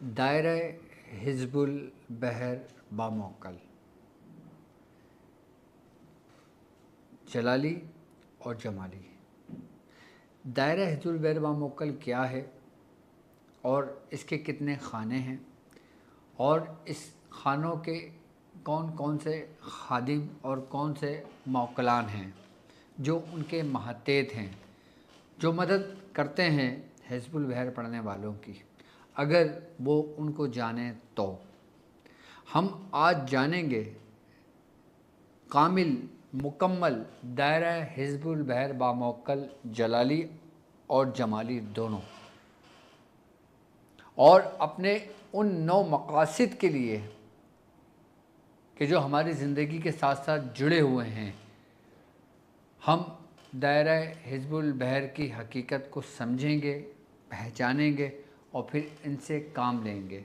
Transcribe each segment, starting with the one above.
दायरा हिज़्बुल बहर बामौकल, जलाली और जमाली। दायरा हिज़्बुल बहर बामौकल क्या है और इसके कितने खाने हैं और इस खानों के कौन कौन से खादिम और कौन से मौकलान हैं जो उनके महतेत हैं, जो मदद करते हैं हिज़्बुल बहर पढ़ने वालों की, अगर वो उनको जाने तो हम आज जानेंगे कामिल मुकम्मल दायरा हिज़्बुल बहर बामौकल जलाली और जमाली दोनों, और अपने उन 9 मकासद के लिए कि जो हमारी ज़िंदगी के साथ साथ जुड़े हुए हैं। हम दायरा हिज़्बुल बहर की हकीकत को समझेंगे, पहचानेंगे और फिर इनसे काम लेंगे।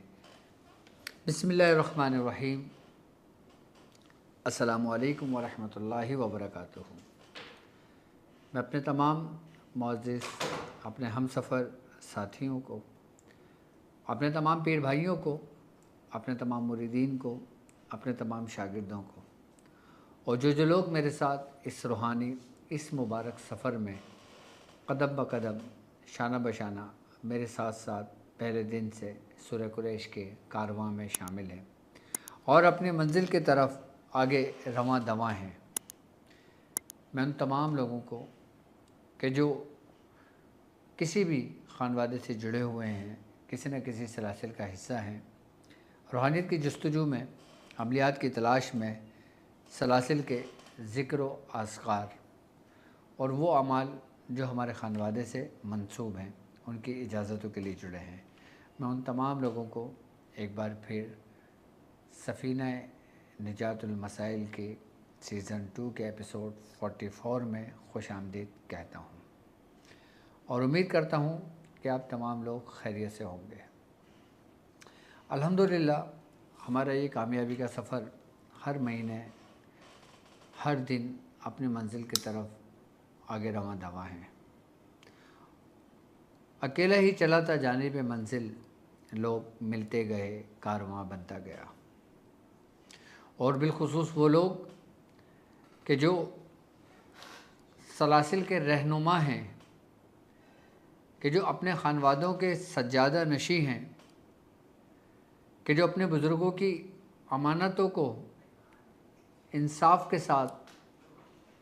बिस्मिल्लाहिर्रहमानिर्रहीम। अस्सलामु अलैकुम वरहमतुल्लाहि वबरकातुहू। मैं अपने तमाम मुअज़्ज़िज़ अपने हमसफ़र साथियों को, अपने तमाम पीर भाइयों को, अपने तमाम मुरीदीन को, अपने तमाम शागिर्दों को और जो लोग मेरे साथ इस रूहानी इस मुबारक सफ़र में कदम ब कदम शाना बशाना मेरे साथ साथ पहले दिन से सूरह कुरैश के कारवां में शामिल हैं और अपनी मंजिल की तरफ आगे रवां दवां हैं, मैं उन तमाम लोगों को कि जो किसी भी ख़ानवादे से जुड़े हुए हैं, किसी न किसी सलासिल का हिस्सा हैं, रूहानियत की जस्तजू में, अमलियात की तलाश में, सलासिल के ज़िक्र व आज़कार और वो अमाल जो हमारे ख़ानवादे से मंसूब हैं, उनकी इजाज़तों के लिए जुड़े हैं। मैं उन तमाम लोगों को एक बार फिर सफ़ीना निजातुल मसाइल के सीज़न 2 के एपिसोड 44 में खुश आमदीद कहता हूँ और उम्मीद करता हूँ कि आप तमाम लोग खैरियत से होंगे। अल्हम्दुलिल्लाह हमारा ये कामयाबी का सफ़र हर महीने हर दिन अपनी मंजिल की तरफ आगे रवां दवां है। अकेला ही चला था जानिब मंजिल, लोग मिलते गए, कारवां बनता गया। और बिलखुसूस वो लोग कि जो सलासिल के रहनुमा हैं, कि जो अपने ख़ानवादों के सज्जादा नशी हैं, कि जो अपने बुज़ुर्गों की अमानतों को इंसाफ के साथ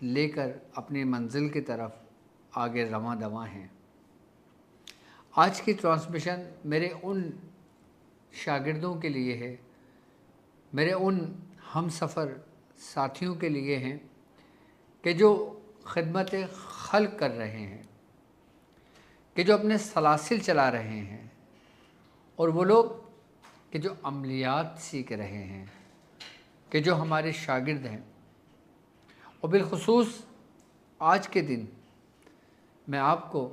लेकर अपनी मंजिल की तरफ आगे रवां दवां हैं। आज की ट्रांसमिशन मेरे उन शागिर्दों के लिए है, मेरे उन हम सफ़र साथियों के लिए हैं कि जो खिदमत खल्क़ कर रहे हैं, कि जो अपने सलासिल चला रहे हैं और वो लोग कि जो अमलियात सीख रहे हैं, कि जो हमारे शागिर्द हैं। और बिलखुसूस आज के दिन मैं आपको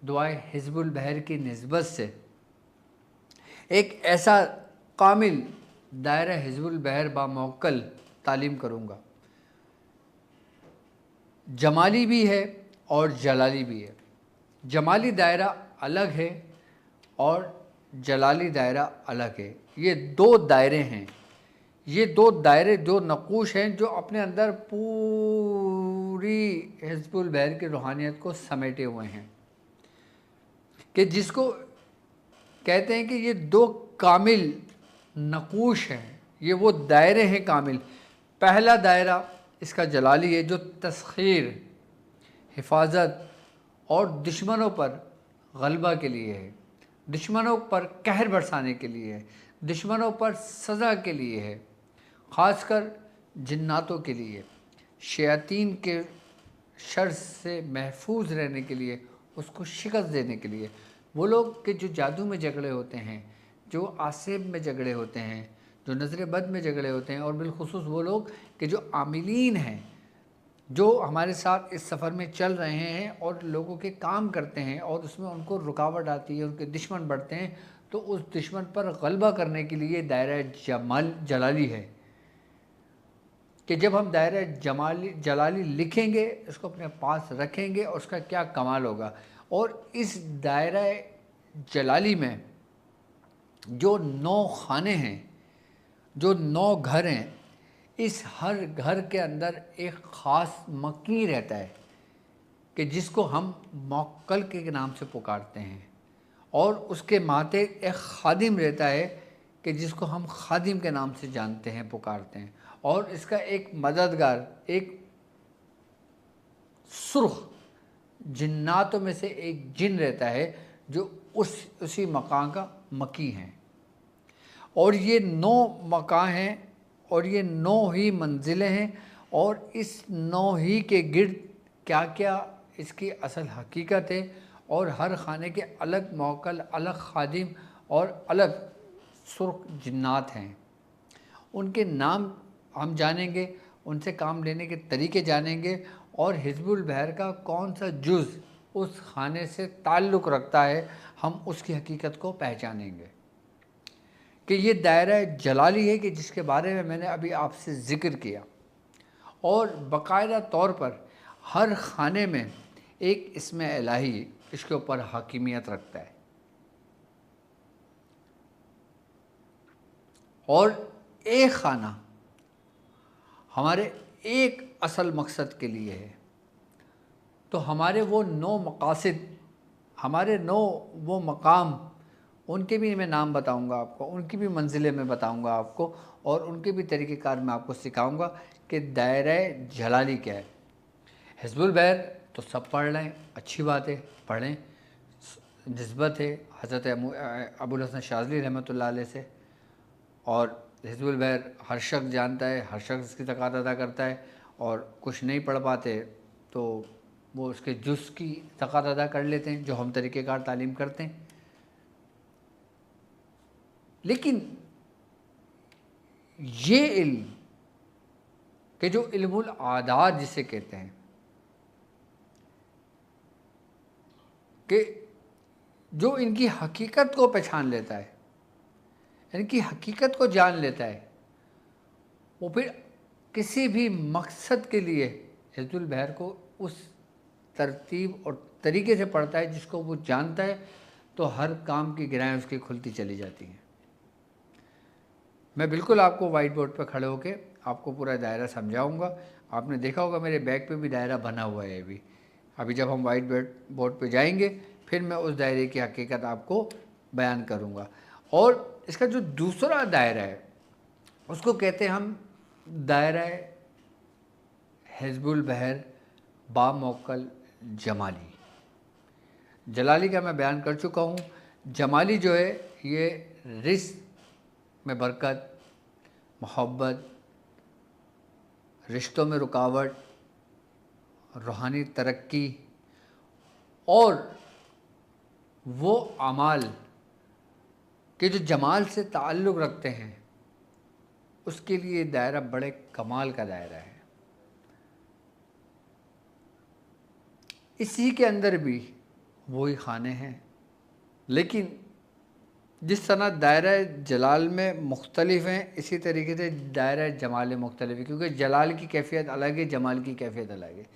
दुआए हिज़्बुल बहर की निस्बत से एक ऐसा कामिल दायरा हिज़्बुल बहर बामौकल तालीम करूँगा। जमाली भी है और जलाली भी है। जमाली दायरा अलग है और जलाली दायरा अलग है। ये 2 दायरे हैं, ये 2 दायरे, 2 नक़ूश हैं जो अपने अंदर पूरी हिज़्बुल बहर की रूहानियत को समेटे हुए हैं, कि जिसको कहते हैं कि ये 2 कामिल नक़ूश हैं, ये वो दायरे हैं कामिल। पहला दायरा इसका जलाली है जो तस्ख़ीर, हिफाजत और दुश्मनों पर गलबा के लिए है, दुश्मनों पर कहर बरसाने के लिए है, दुश्मनों पर सज़ा के लिए है, ख़ासकर जिन्नातों के लिए, शयातीन के शर से महफूज रहने के लिए, उसको शिकस्त देने के लिए। वो लोग कि जो जादू में झगड़े होते हैं, जो आसेब में झगड़े होते हैं, जो नज़र बद में झगड़े होते हैं, और बिलखुसूस वो लोग कि जो आमिलीन हैं, जो हमारे साथ इस सफ़र में चल रहे हैं और लोगों के काम करते हैं और उसमें उनको रुकावट आती है, उनके दुश्मन बढ़ते हैं, तो उस दुश्मन पर गलबा करने के लिए दायरा जलाली है। कि जब हम दायरा जलाली लिखेंगे, इसको अपने पास रखेंगे और उसका क्या कमाल होगा। और इस दायरा जलाली में जो 9 खाने हैं, जो 9 घर हैं, इस हर घर के अंदर एक ख़ास मकी रहता है कि जिसको हम मौक्कल के नाम से पुकारते हैं, और उसके माते एक खादिम रहता है कि जिसको हम खादिम के नाम से जानते हैं, पुकारते हैं, और इसका एक मददगार, एक सुर्ख जिन्नातों में से एक जिन रहता है जो उसी मकान का मकी है। और ये 9 मकान हैं और ये 9 ही मंजिलें हैं, और इस 9 ही के गिर्द क्या क्या इसकी असल हकीकत है, और हर खाने के अलग मौकल, अलग खादिम और अलग सुर्ख जिन्नात हैं। उनके नाम हम जानेंगे, उनसे काम लेने के तरीके जानेंगे, और हिज़्बुल बहर का कौन सा जुज़ उस खाने से ताल्लुक़ रखता है, हम उसकी हकीकत को पहचानेंगे कि ये दायरा जलाली है कि जिसके बारे में मैंने अभी आपसे ज़िक्र किया, और बाकायदा तौर पर हर खाने में एक इस्म इलाही इसके ऊपर हाकिमियत रखता है। और एक खाना हमारे एक असल मकसद के लिए है, तो हमारे वो 9 मकासद, हमारे 9 वो मकाम, उनके भी मैं नाम बताऊंगा आपको, उनकी भी मंजिलें मैं बताऊंगा आपको, और उनके भी तरीक़ेकार मैं आपको सिखाऊंगा कि दायरा जलाली क्या है। हिज़्बुल बहर तो सब पढ़ लें, अच्छी बात है, पढ़ें, निस्बत है हज़रत अबुल हसन शाज़ली रहमतुल्लाह अलैह से, और हिज़्बुल बहर हर शख्स जानता है, हर शख्स इसकी ज़कात अदा करता है, और कुछ नहीं पढ़ पाते तो वो उसके जुज़ की ज़कात अदा कर लेते हैं, जो हम तरीक़ेकार तालीम करते हैं। लेकिन ये इल्म कि जो इल्मुल आदात जिसे कहते हैं, कि जो इनकी हकीकत को पहचान लेता है, इनकी हकीकत को जान लेता है, वो फिर किसी भी मकसद के लिए हिज़्बुल बहर को उस तरतीब और तरीके से पढ़ता है जिसको वो जानता है, तो हर काम की गिराएं उसकी खुलती चली जाती हैं। मैं बिल्कुल आपको वाइट बोर्ड पर खड़े होकर आपको पूरा दायरा समझाऊंगा। आपने देखा होगा मेरे बैग पे भी दायरा बना हुआ है अभी जब हम वाइट बोर्ड पे जाएंगे फिर मैं उस दायरे की हकीकत आपको बयान करूंगा। और इसका जो दूसरा दायरा है उसको कहते हैं हम दायरा हिज़्बुल बहर बामौकल जमाली। जलाली का मैं बयान कर चुका हूँ। जमाली जो है ये रिज़्क़ में बरकत, मोहब्बत, रिश्तों में रुकावट, रूहानी तरक्की और वो अमाल के जो जमाल से ताल्लुक़ रखते हैं उसके लिए दायरा बड़े कमाल का दायरा है। इसी के अंदर भी वही खाने हैं, लेकिन जिस तरह दायरा जलाल में मुख्तलिफ हैं इसी तरीके से दायरा जमाल मुख्तलिफ है, क्योंकि जलाल की कैफियत अलग है, जमाल की कैफियत अलग है।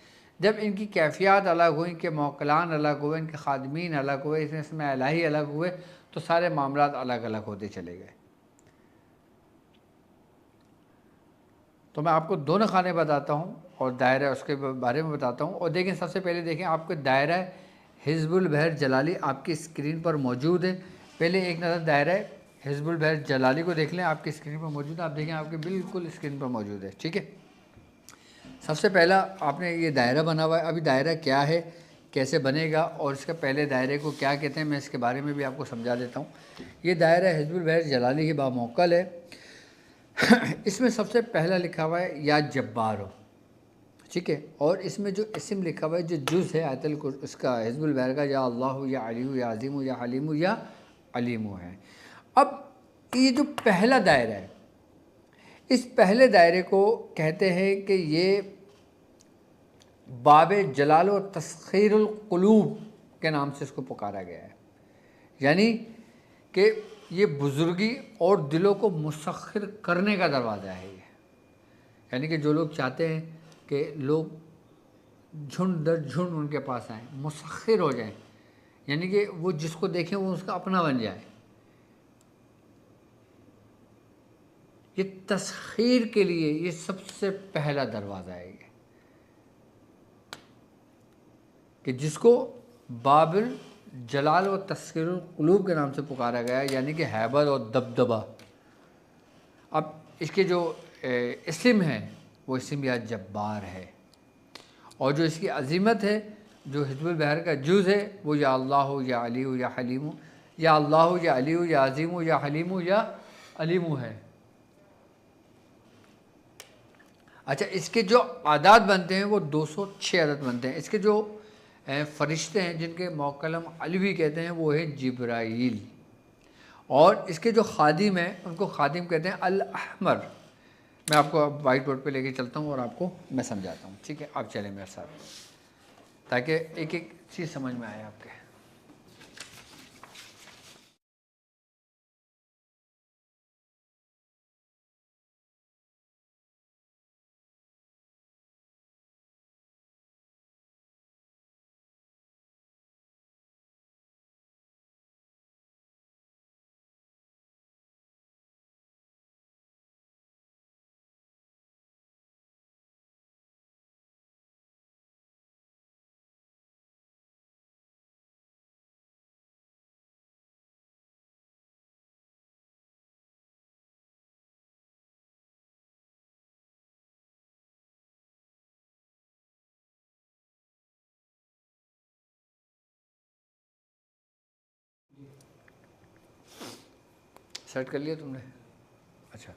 जब इनकी कैफियत अलग हुई, इनके मौकलान अलग हुए, इनके खादमीन अलग हुए, इसमें इलाही अलग हुए, तो सारे मामलात अलग अलग होते चले गए। तो मैं आपको दोनों खाने बताता हूँ और दायरा उसके बारे में बताता हूँ। और देखें, सबसे पहले देखें, आपको दायरा हिज़्बुल बहर जलाली आपकी स्क्रीन पर मौजूद है। पहले एक नज़र दायरा हिज़्बुल बहर जलाली को देख लें, आपकी स्क्रीन पर मौजूद है। आप देखें आपके बिल्कुल स्क्रीन पर मौजूद है, ठीक है। सबसे पहला आपने ये दायरा बना हुआ है। अभी दायरा क्या है, कैसे बनेगा और इसके पहले दायरे को क्या कहते हैं, मैं इसके बारे में भी आपको समझा देता हूँ। ये दायरा हिज़्बुल बहर जलाली ही बामौकल है। इसमें सबसे पहला लिखा हुआ है या जब्बार हो, ठीक है। और इसमें जो इस्म लिखा हुआ है, जो जुज़ है आयतल को इसका हिज़्बुल बहर का, या अल्लाह या अली या अज़ीम या हलीम या अलीम है। अब ये जो पहला दायरा है, इस पहले दायरे को कहते हैं कि ये बाब जलाल और तस्खीरुल क़ुलूब के नाम से इसको पुकारा गया है। यानी कि ये बुज़ुर्गी और दिलों को मुसख्खिर करने का दरवाज़ा है ये। यानी कि जो लोग चाहते हैं कि लोग झुंड दर झुंड उनके पास आएँ, मुसख्खिर हो जाएं, यानी कि वो जिसको देखें वो उसका अपना बन जाए, ये तस्खीर के लिए ये सबसे पहला दरवाज़ा है ये, कि जिसको बाबिल जलाल व तस्खीरुल कुलूब के नाम से पुकारा गया है, यानी कि हैबत और दबदबा। अब इसके जो इस्म है वो इस्म या जब्बार है, और जो इसकी अज़ीमत है, जो हिज़्बुल बहर का जुज़ है, वो या अल्लाह या अली या हलीम, या अल्लाह या अली या अज़ीम या हलीम या अलीम है। अच्छा, इसके जो आदात बनते हैं वो 206 अदद बनते हैं। इसके जो फ़रिश्ते हैं जिनके मौकलम अलवी कहते हैं वो है जिब्राईल, और इसके जो खादिम हैं उनको खादिम कहते हैं अल अहमर। मैं आपको वाइट बोर्ड पे लेके चलता हूँ और आपको मैं समझाता हूँ, ठीक है? आप चलें मेरे साथ, ताकि एक एक चीज़ समझ में आए आपके। सेट कर लिया तुमने? अच्छा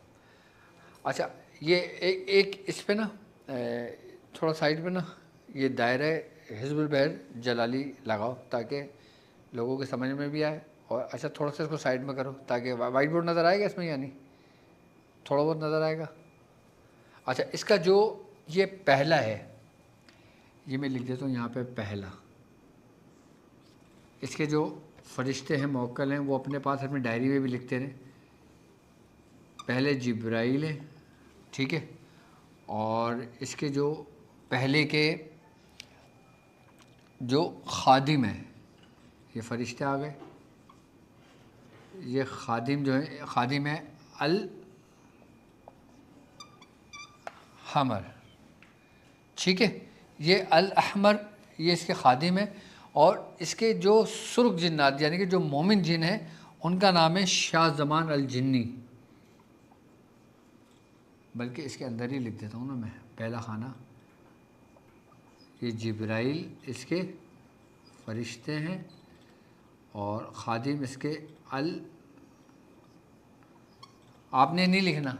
अच्छा, ये एक इस पे ना थोड़ा साइड पे ना ये दायरा हिज़्बुल बहर जलाली लगाओ, ताकि लोगों के समझ में भी आए। और अच्छा, थोड़ा सा इसको साइड में करो ताकि वाइट बोर्ड नज़र आएगा इसमें, यानी थोड़ा बहुत नज़र आएगा। अच्छा, इसका जो ये पहला है, ये मैं लिख देता हूँ यहाँ पे पहला। इसके जो फरिश्ते हैं मौक्कल हैं वो अपने पास अपनी डायरी में भी लिखते रहे। पहले जिब्राईल है, ठीक है, और इसके जो पहले के जो खादिम है, ये फरिश्ते आ गए। ये खादिम जो है, खादिम है अल हमर, ठीक है। ये अल अहमर ये इसके खादिम है, और इसके जो सुर्ख जिन्नात यानी कि जो मोमिन जिन है उनका नाम है शाह ज़मान अल जिन्नी। बल्कि इसके अंदर ही लिख देता हूँ ना मैं, पहला खाना। ये जिब्राईल इसके फरिश्ते हैं, और खादिम इसके अल, आपने नहीं लिखना,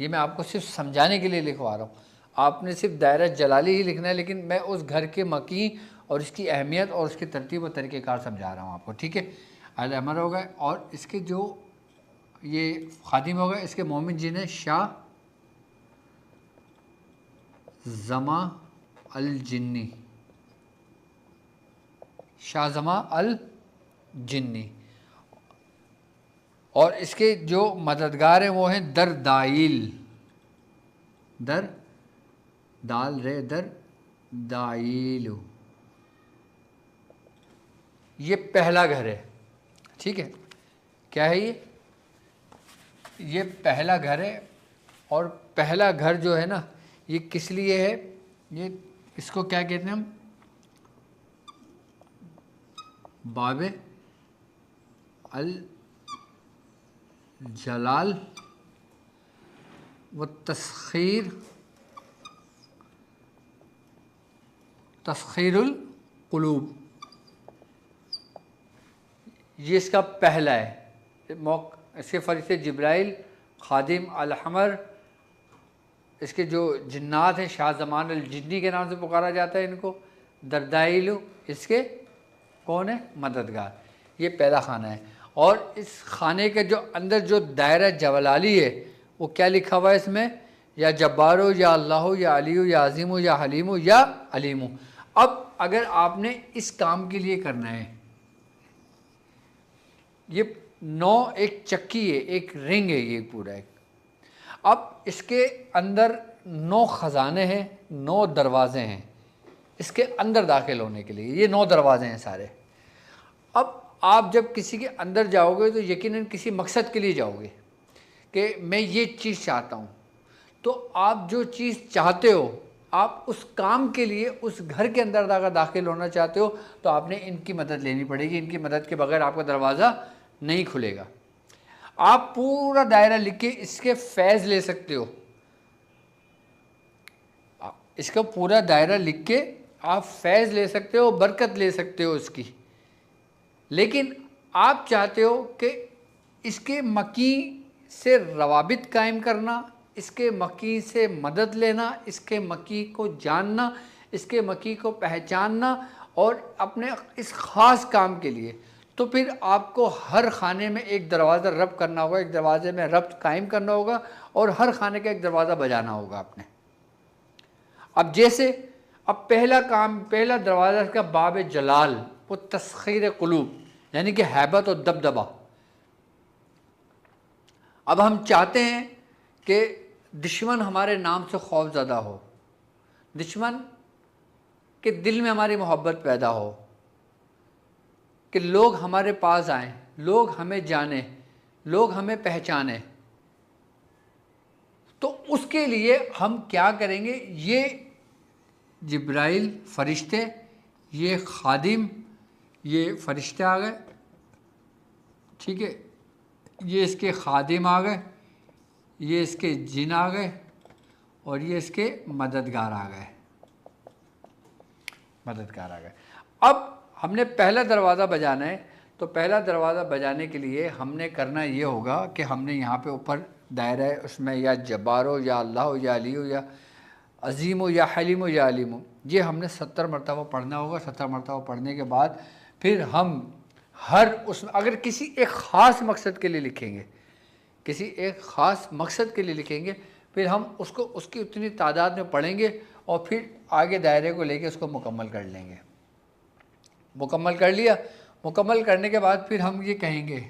ये मैं आपको सिर्फ समझाने के लिए लिखवा रहा हूँ। आपने सिर्फ दायरा जलाली ही लिखना है, लेकिन मैं उस घर के मकी और इसकी अहमियत और उसकी तरतीब और तरीक़ेकार समझा रहा हूँ आपको, ठीक है। अल अमर हो गए, और इसके जो ये खादिम हो गए, इसके मोमिन जिन्हें शाह ज़मा अल जिन्नी, शाह ज़मा अल जिन्नी, और इसके जो मददगार हैं वो हैं दर दाइल, दर दाल रे दर दाइल। ये पहला घर है, ठीक है। क्या है ये पहला घर है। और पहला घर जो है ना, ये किस लिए है, ये इसको क्या कहते हैं हम, बाबे अल जलाल व तस्खीरुल कुलूब, ये इसका पहला है। इसके फरिश्ते जिब्राईल, खादिम अल हमर, इसके जो जिन्नात हैं शाह ज़मान अल जिन्नी के नाम से पुकारा जाता है इनको, दरदाइल इसके कौन है, मददगार। ये पहला खाना है। और इस खाने के जो अंदर जो दायरा जलाली है वो क्या लिखा हुआ है इसमें, या जब्बारो या अल्लाह या अली या अज़ीम या हलीम या अलीम। अब अगर आपने इस काम के लिए करना है, ये 9 एक चक्की है, एक रिंग है ये पूरा एक। अब इसके अंदर 9 ख़जाने हैं, 9 दरवाज़े हैं इसके अंदर दाखिल होने के लिए। ये 9 दरवाजे हैं सारे। अब आप जब किसी के अंदर जाओगे तो यकीनन किसी मकसद के लिए जाओगे, कि मैं ये चीज़ चाहता हूँ, तो आप जो चीज़ चाहते हो, आप उस काम के लिए उस घर के अंदर अगर दाखिल होना चाहते हो तो आपने इनकी मदद लेनी पड़ेगी। इनकी मदद के बगैर आपका दरवाज़ा नहीं खुलेगा। आप पूरा दायरा लिख के इसके फैज़ ले सकते हो। इसका पूरा दायरा लिख के आप फैज़ ले सकते हो, बरकत ले सकते हो इसकी। लेकिन आप चाहते हो कि इसके मकी से रवाबित कायम करना, इसके मकी से मदद लेना, इसके मकी को जानना, इसके मकी को पहचानना और अपने इस ख़ास काम के लिए, तो फिर आपको हर खाने में एक दरवाज़ा रब्त करना होगा, एक दरवाज़े में रब्त कायम करना होगा और हर खाने का एक दरवाज़ा बजाना होगा आपने। अब जैसे अब पहला काम, पहला दरवाज़ा का बाब जलाल, वो तस्खीर क़ुलूब यानी कि हैबत और दबदबा। अब हम चाहते हैं कि दुश्मन हमारे नाम से खौफज़दा हो, दुश्मन के दिल में हमारी मोहब्बत पैदा हो, कि लोग हमारे पास आएँ, लोग हमें जाने, लोग हमें पहचाने। तो उसके लिए हम क्या करेंगे? ये जिब्राइल फ़रिश्ते, ये खादिम, ये फ़रिश्ते आ गए, ठीक है, ये इसके खादिम आ गए, ये इसके जिन आ गए और ये इसके मददगार आ गए, मददगार आ गए। अब हमने पहला दरवाज़ा बजाना है, तो पहला दरवाज़ा बजाने के लिए हमने करना ये होगा कि हमने यहाँ पे ऊपर दायरा है, उसमें या जब्बारो या अल्लाह या अलियो या अज़ीम या हलीम या अलीम, ये हमने 70 मरतबा पढ़ना होगा। 70 मरतबा पढ़ने के बाद फिर हम हर उसमें अगर किसी एक ख़ास मकसद के लिए लिखेंगे, किसी एक ख़ास मकसद के लिए लिखेंगे, फिर हम उसको उसकी उतनी तादाद में पढ़ेंगे और फिर आगे दायरे को लेके उसको मुकम्मल कर लेंगे। मुकम्मल कर लिया, मुकम्मल करने के बाद फिर हम ये कहेंगे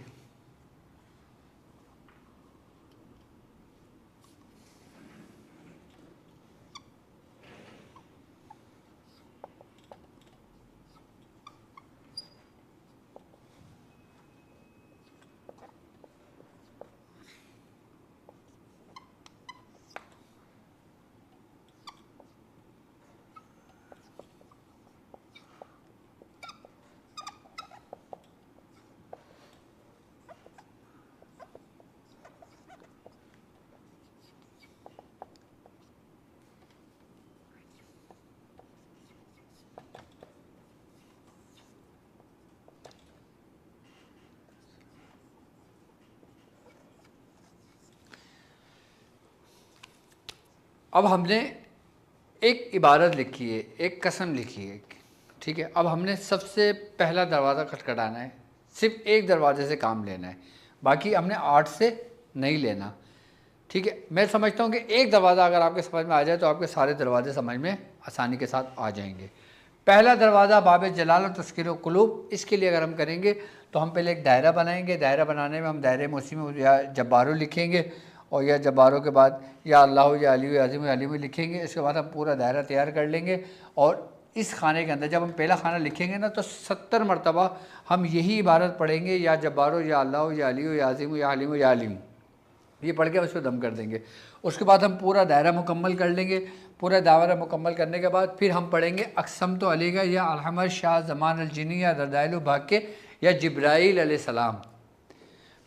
अब हमने एक इबारत लिखी है, एक कसम लिखी है, ठीक है। अब हमने सबसे पहला दरवाज़ा खटखटाना है, सिर्फ एक दरवाजे से काम लेना है, बाकी हमने 8 से नहीं लेना, ठीक है। मैं समझता हूँ कि एक दरवाज़ा अगर आपके समझ में आ जाए तो आपके सारे दरवाजे समझ में आसानी के साथ आ जाएंगे। पहला दरवाज़ा बाब जलाल और तस्कीर क़ुलूब, इसके लिए अगर हम करेंगे तो हम पहले एक दायरा बनाएंगे। दायरा बनाने में हम दायरे मुस्लिम या जब्बारो लिखेंगे और या जब्बारों के बाद या अल्लाह या अली अज़ीम या अलीम लिखेंगे। इसके बाद हम पूरा दायरा तैयार कर लेंगे और इस खाने के अंदर जब हम पहला खाना लिखेंगे ना तो 70 मरतबा हम यही इबारत पढ़ेंगे, या जब्बारो या अल्लाह या अली या अज़ीम या अलीम या अलीम, ये पढ़ के हम उस पर दम कर देंगे। उसके बाद हम पूरा दायरा मुकम्मल कर लेंगे। पूरा दायरा मुकम्मल करने के बाद फिर हम पढ़ेंगे अक़सम तो अलीगा या अलहमद शाह ज़मान अलजिनी या दरदाइल भाग के या जिब्राईल अलैहिस्सलाम।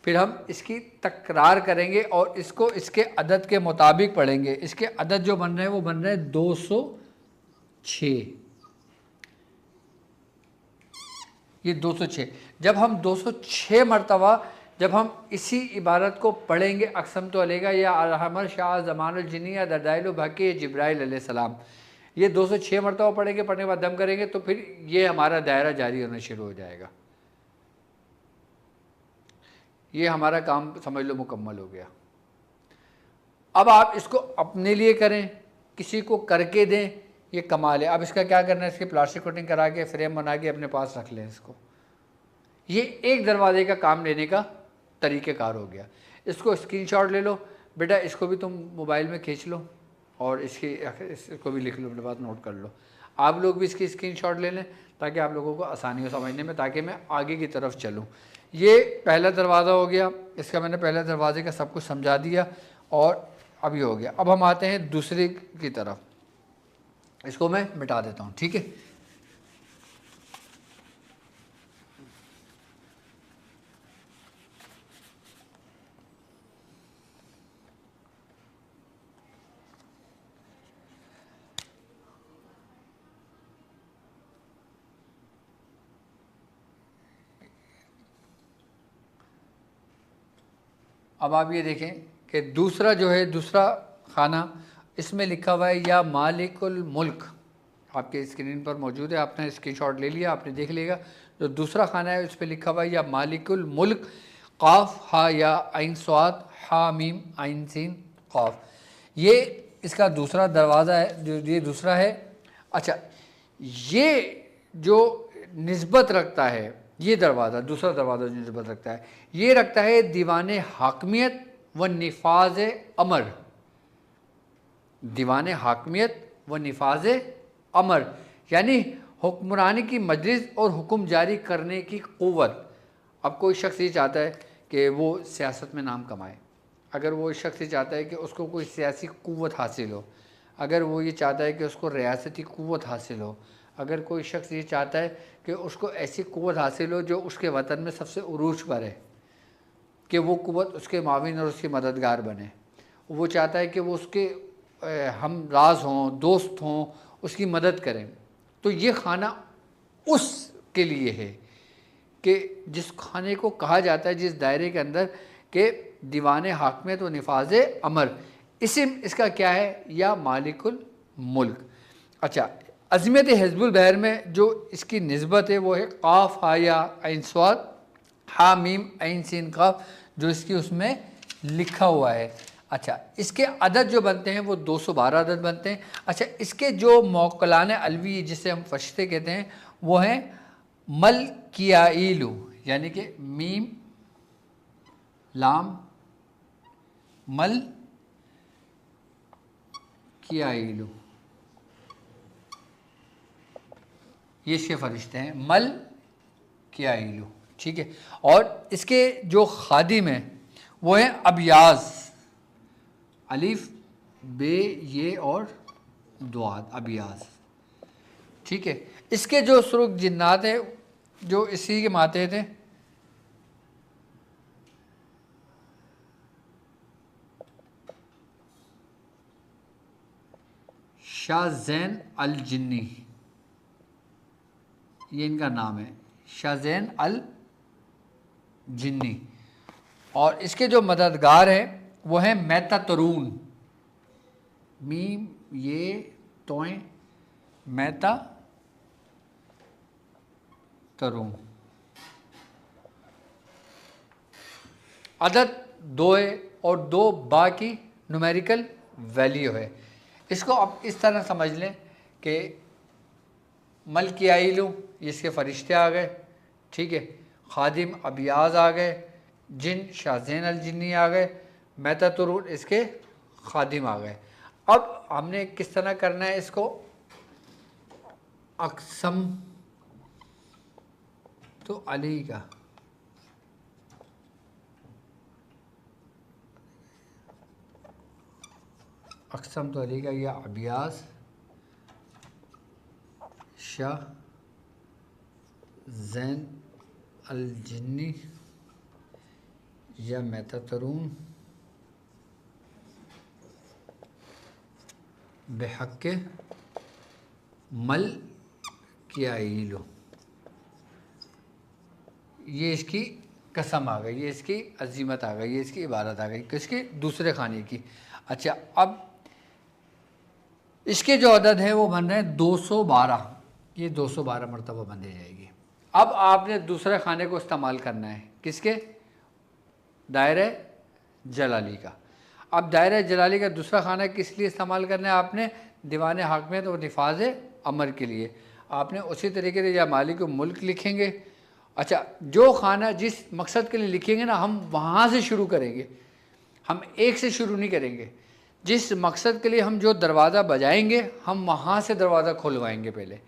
फिर हम इसकी तकरार करेंगे और इसको इसके अदद के मुताबिक पढ़ेंगे। इसके अदद जो बन रहे हैं वो बन रहे हैं 206, ये 206। जब हम 206 मरतबा जब हम इसी इबारत को पढ़ेंगे, अक़सम तो अलेगा या अलहमद शाह ज़मान अलजिनी या दरदाइल भाके जिब्राईल अलैहिस्सलाम, ये 206 मरतबा पढ़ेंगे। पढ़ने के बाद दम करेंगे तो फिर ये हमारा दायरा जारी होना शुरू हो जाएगा। ये हमारा काम समझ लो मुकम्मल हो गया। अब आप इसको अपने लिए करें, किसी को करके दें, ये कमाल है। अब इसका क्या करना है, इसकी प्लास्टिक कोटिंग करा के फ्रेम बना के अपने पास रख लें इसको। ये एक दरवाजे का काम लेने का तरीक़ेकार हो गया। इसको स्क्रीनशॉट ले लो बेटा, इसको भी तुम मोबाइल में खींच लो और इसको भी लिख लो, अपने पास नोट कर लो। आप लोग भी इसकी स्क्रीनशॉट ले लें ताकि आप लोगों को आसानी हो समझने में, ताकि मैं आगे की तरफ चलूँ। ये पहला दरवाज़ा हो गया, इसका मैंने पहले दरवाजे का सब कुछ समझा दिया और अब ये हो गया। अब हम आते हैं दूसरे की तरफ, इसको मैं मिटा देता हूँ, ठीक है। अब आप ये देखें कि दूसरा जो है, दूसरा खाना, इसमें लिखा हुआ है या मालिकुल मुल्क, आपके स्क्रीन पर मौजूद है, आपने स्क्रीनशॉट ले लिया, आपने देख लिया। जो दूसरा खाना है उस पर लिखा हुआ है या मालिकुल मुल्क, काफ हा या आइन स्वाद हा मीम आइन सीन काफ, ये इसका दूसरा दरवाज़ा है, जो ये दूसरा है। अच्छा, ये जो निस्बत रखता है, ये दरवाज़ा, दूसरा दरवाज़ा जो निस्बत रखता है, ये रखता है दीवान हाकमियत व निफाज अमर, दीवान हाकमियत व निफाज अमर, यानी हुक्मरानी की मजलिस और हुक्म जारी करने की क़ुव्वत। अब कोई शख्स ये चाहता है कि वो सियासत में नाम कमाए, अगर वो शख्स ये चाहता है कि उसको कोई सियासी क़ुव्वत हासिल हो, अगर वो ये चाहता है कि उसको रियासती क़ुव्वत हासिल हो, अगर कोई शख्स ये चाहता है कि उसको ऐसी क़ुव्वत हासिल हो जो उसके वतन में सबसे उरूज पर है, कि वो क़ुव्वत उसके माविन और उसके मददगार बने, वो चाहता है कि वो उसके हम राज हों, दोस्त हों, उसकी मदद करें, तो ये खाना उसके लिए है कि जिस खाने को कहा जाता है, जिस दायरे के अंदर के दीवान हाकमियत व निफाज अमर, इसिम इसका क्या है, या मालिकुल मुल्क। अच्छा, अज़मत हिज़्बुल बहर में जो इसकी निस्बत है वो है काफ हा या आइन स्वाद हा मीम आइन सीन काफ, जो इसकी उसमें लिखा हुआ है। अच्छा, इसके अदद जो बनते हैं वो 212 अदद बनते हैं। अच्छा, इसके जो मौकलान अलवी जिसे हम फरिश्ते कहते हैं वो हैं मल कियाइलू, यानी कि मीम लाम मल कियाइलू, ये इसके फरिश्ते हैं मल कियाइलू, ठीक है। और इसके जो खादिम हैं वो हैं अबियाज, अलिफ बे ये और दुआद, अबियाज, ठीक है। इसके जो सुरुख जिन्नात हैं जो इसी के माते थे, शाह ज़ैन अल जिन्नी, ये इनका नाम है, शाह ज़ैन अल जिन्नी। और इसके जो मददगार हैं वो हैं मेहता तरून, मीम ये तोएं मेहता तरून। अदद 2 है और 2 बा की न्यूमेरिकल वैल्यू है। इसको आप इस तरह समझ लें कि मल कियाइलू, इसके फरिश्ते आ गए, ठीक है, खादिम अबियाज आ गए, जिन शाह ज़ैन अल जिन्नी आ गए, मेहता तरून इसके खादिम आ गए। अब हमने किस तरह करना है इसको, अक़सम तो अली का, अक़सम तो अली का, या अबियास शाह ज़ैन अल जिन्नी या मेहता तरून बेहक़ मल कियाइलो, ये इसकी कसम आ गई, ये इसकी अजीमत आ गई, ये इसकी इबारत आ गई किसके, दूसरे खाने की। अच्छा, अब इसके जो अदद है वो बन रहे हैं 212, ये 212 मरतबा बन जाएगी। अब आपने दूसरे खाने को इस्तेमाल करना है किसके, दायरे जलाली का। अब दायरे जलाली का दूसरा खाना किस लिए इस्तेमाल करना है आपने, दीवान हाकमियत और निफाज अमर के लिए। आपने उसी तरीके से या मालिकुल मुल्क लिखेंगे। अच्छा, जो खाना जिस मकसद के लिए लिखेंगे ना, हम वहाँ से शुरू करेंगे, हम एक से शुरू नहीं करेंगे। जिस मकसद के लिए हम जो दरवाज़ा बजाएंगे हम वहाँ से दरवाज़ा खुलवाएंगे पहले,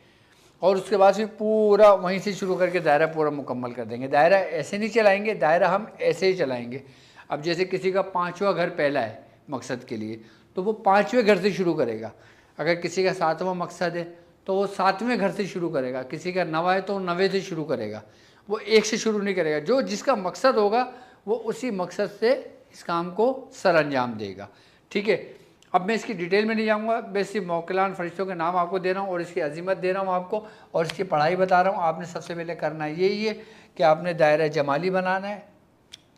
और उसके बाद फिर पूरा वहीं से शुरू करके दायरा पूरा मुकम्मल कर देंगे। दायरा ऐसे नहीं चलाएंगे, दायरा हम ऐसे ही चलाएंगे। अब जैसे किसी का 5वां घर पहला है मकसद के लिए, तो वो 5वें घर से शुरू करेगा। अगर किसी का 7वां मकसद है तो वो 7वें घर से शुरू करेगा। किसी का 9वां है तो 9वें से शुरू करेगा। वो एक से शुरू नहीं करेगा। जो जिसका मकसद होगा वो उसी मकसद से इस काम को सर अंजाम देगा। ठीक है, अब मैं इसकी डिटेल में नहीं जाऊँगा, मैं सिर्फ मौकलान फरिश्तों के नाम आपको दे रहा हूँ और इसकी अजीमत दे रहा हूँ आपको, और इसकी पढ़ाई बता रहा हूँ। आपने सबसे पहले करना है यही है कि आपने दायरा जमाली बनाना है,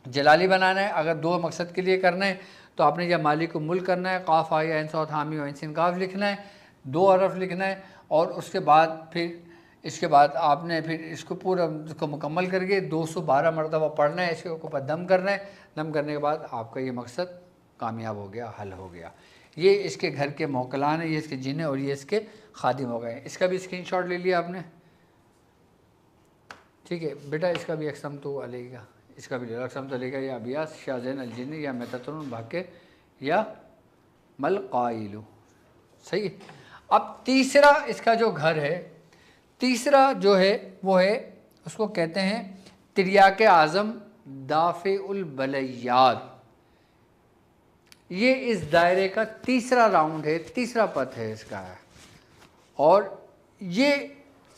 जलाली बनाना है। अगर 2 मकसद के लिए करना है तो आपने जमाली को मुल करना है, काफ आया ऐन सौत हामी और सिन काफ लिखना है, 2 हरफ लिखना है, और उसके बाद फिर इसके बाद आपने फिर इसको पूरा इसको मुकम्मल करके 212 मरतबा पढ़ना है। इसके ऊपर दम करना है। दम करने के बाद आपका ये मकसद कामयाब हो गया, हल हो गया। ये इसके घर के मौकलान है, ये इसके जिन और ये इसके खादिम हो गए। इसका भी स्क्रीनशॉट ले लिया आपने, ठीक है बेटा। इसका भी अक्सम तो अलेगा, इसका भी अक्सम तो अलेगा या अबियास शाहजैन अलजिन या मेततुन भाके या मलकाइलू, सही है। अब तीसरा इसका जो घर है, तीसरा जो है वो है, उसको कहते हैं तिरियाके आज़म दाफ़िउल बलैयात। ये इस दायरे का तीसरा राउंड है, तीसरा पथ है इसका है, और ये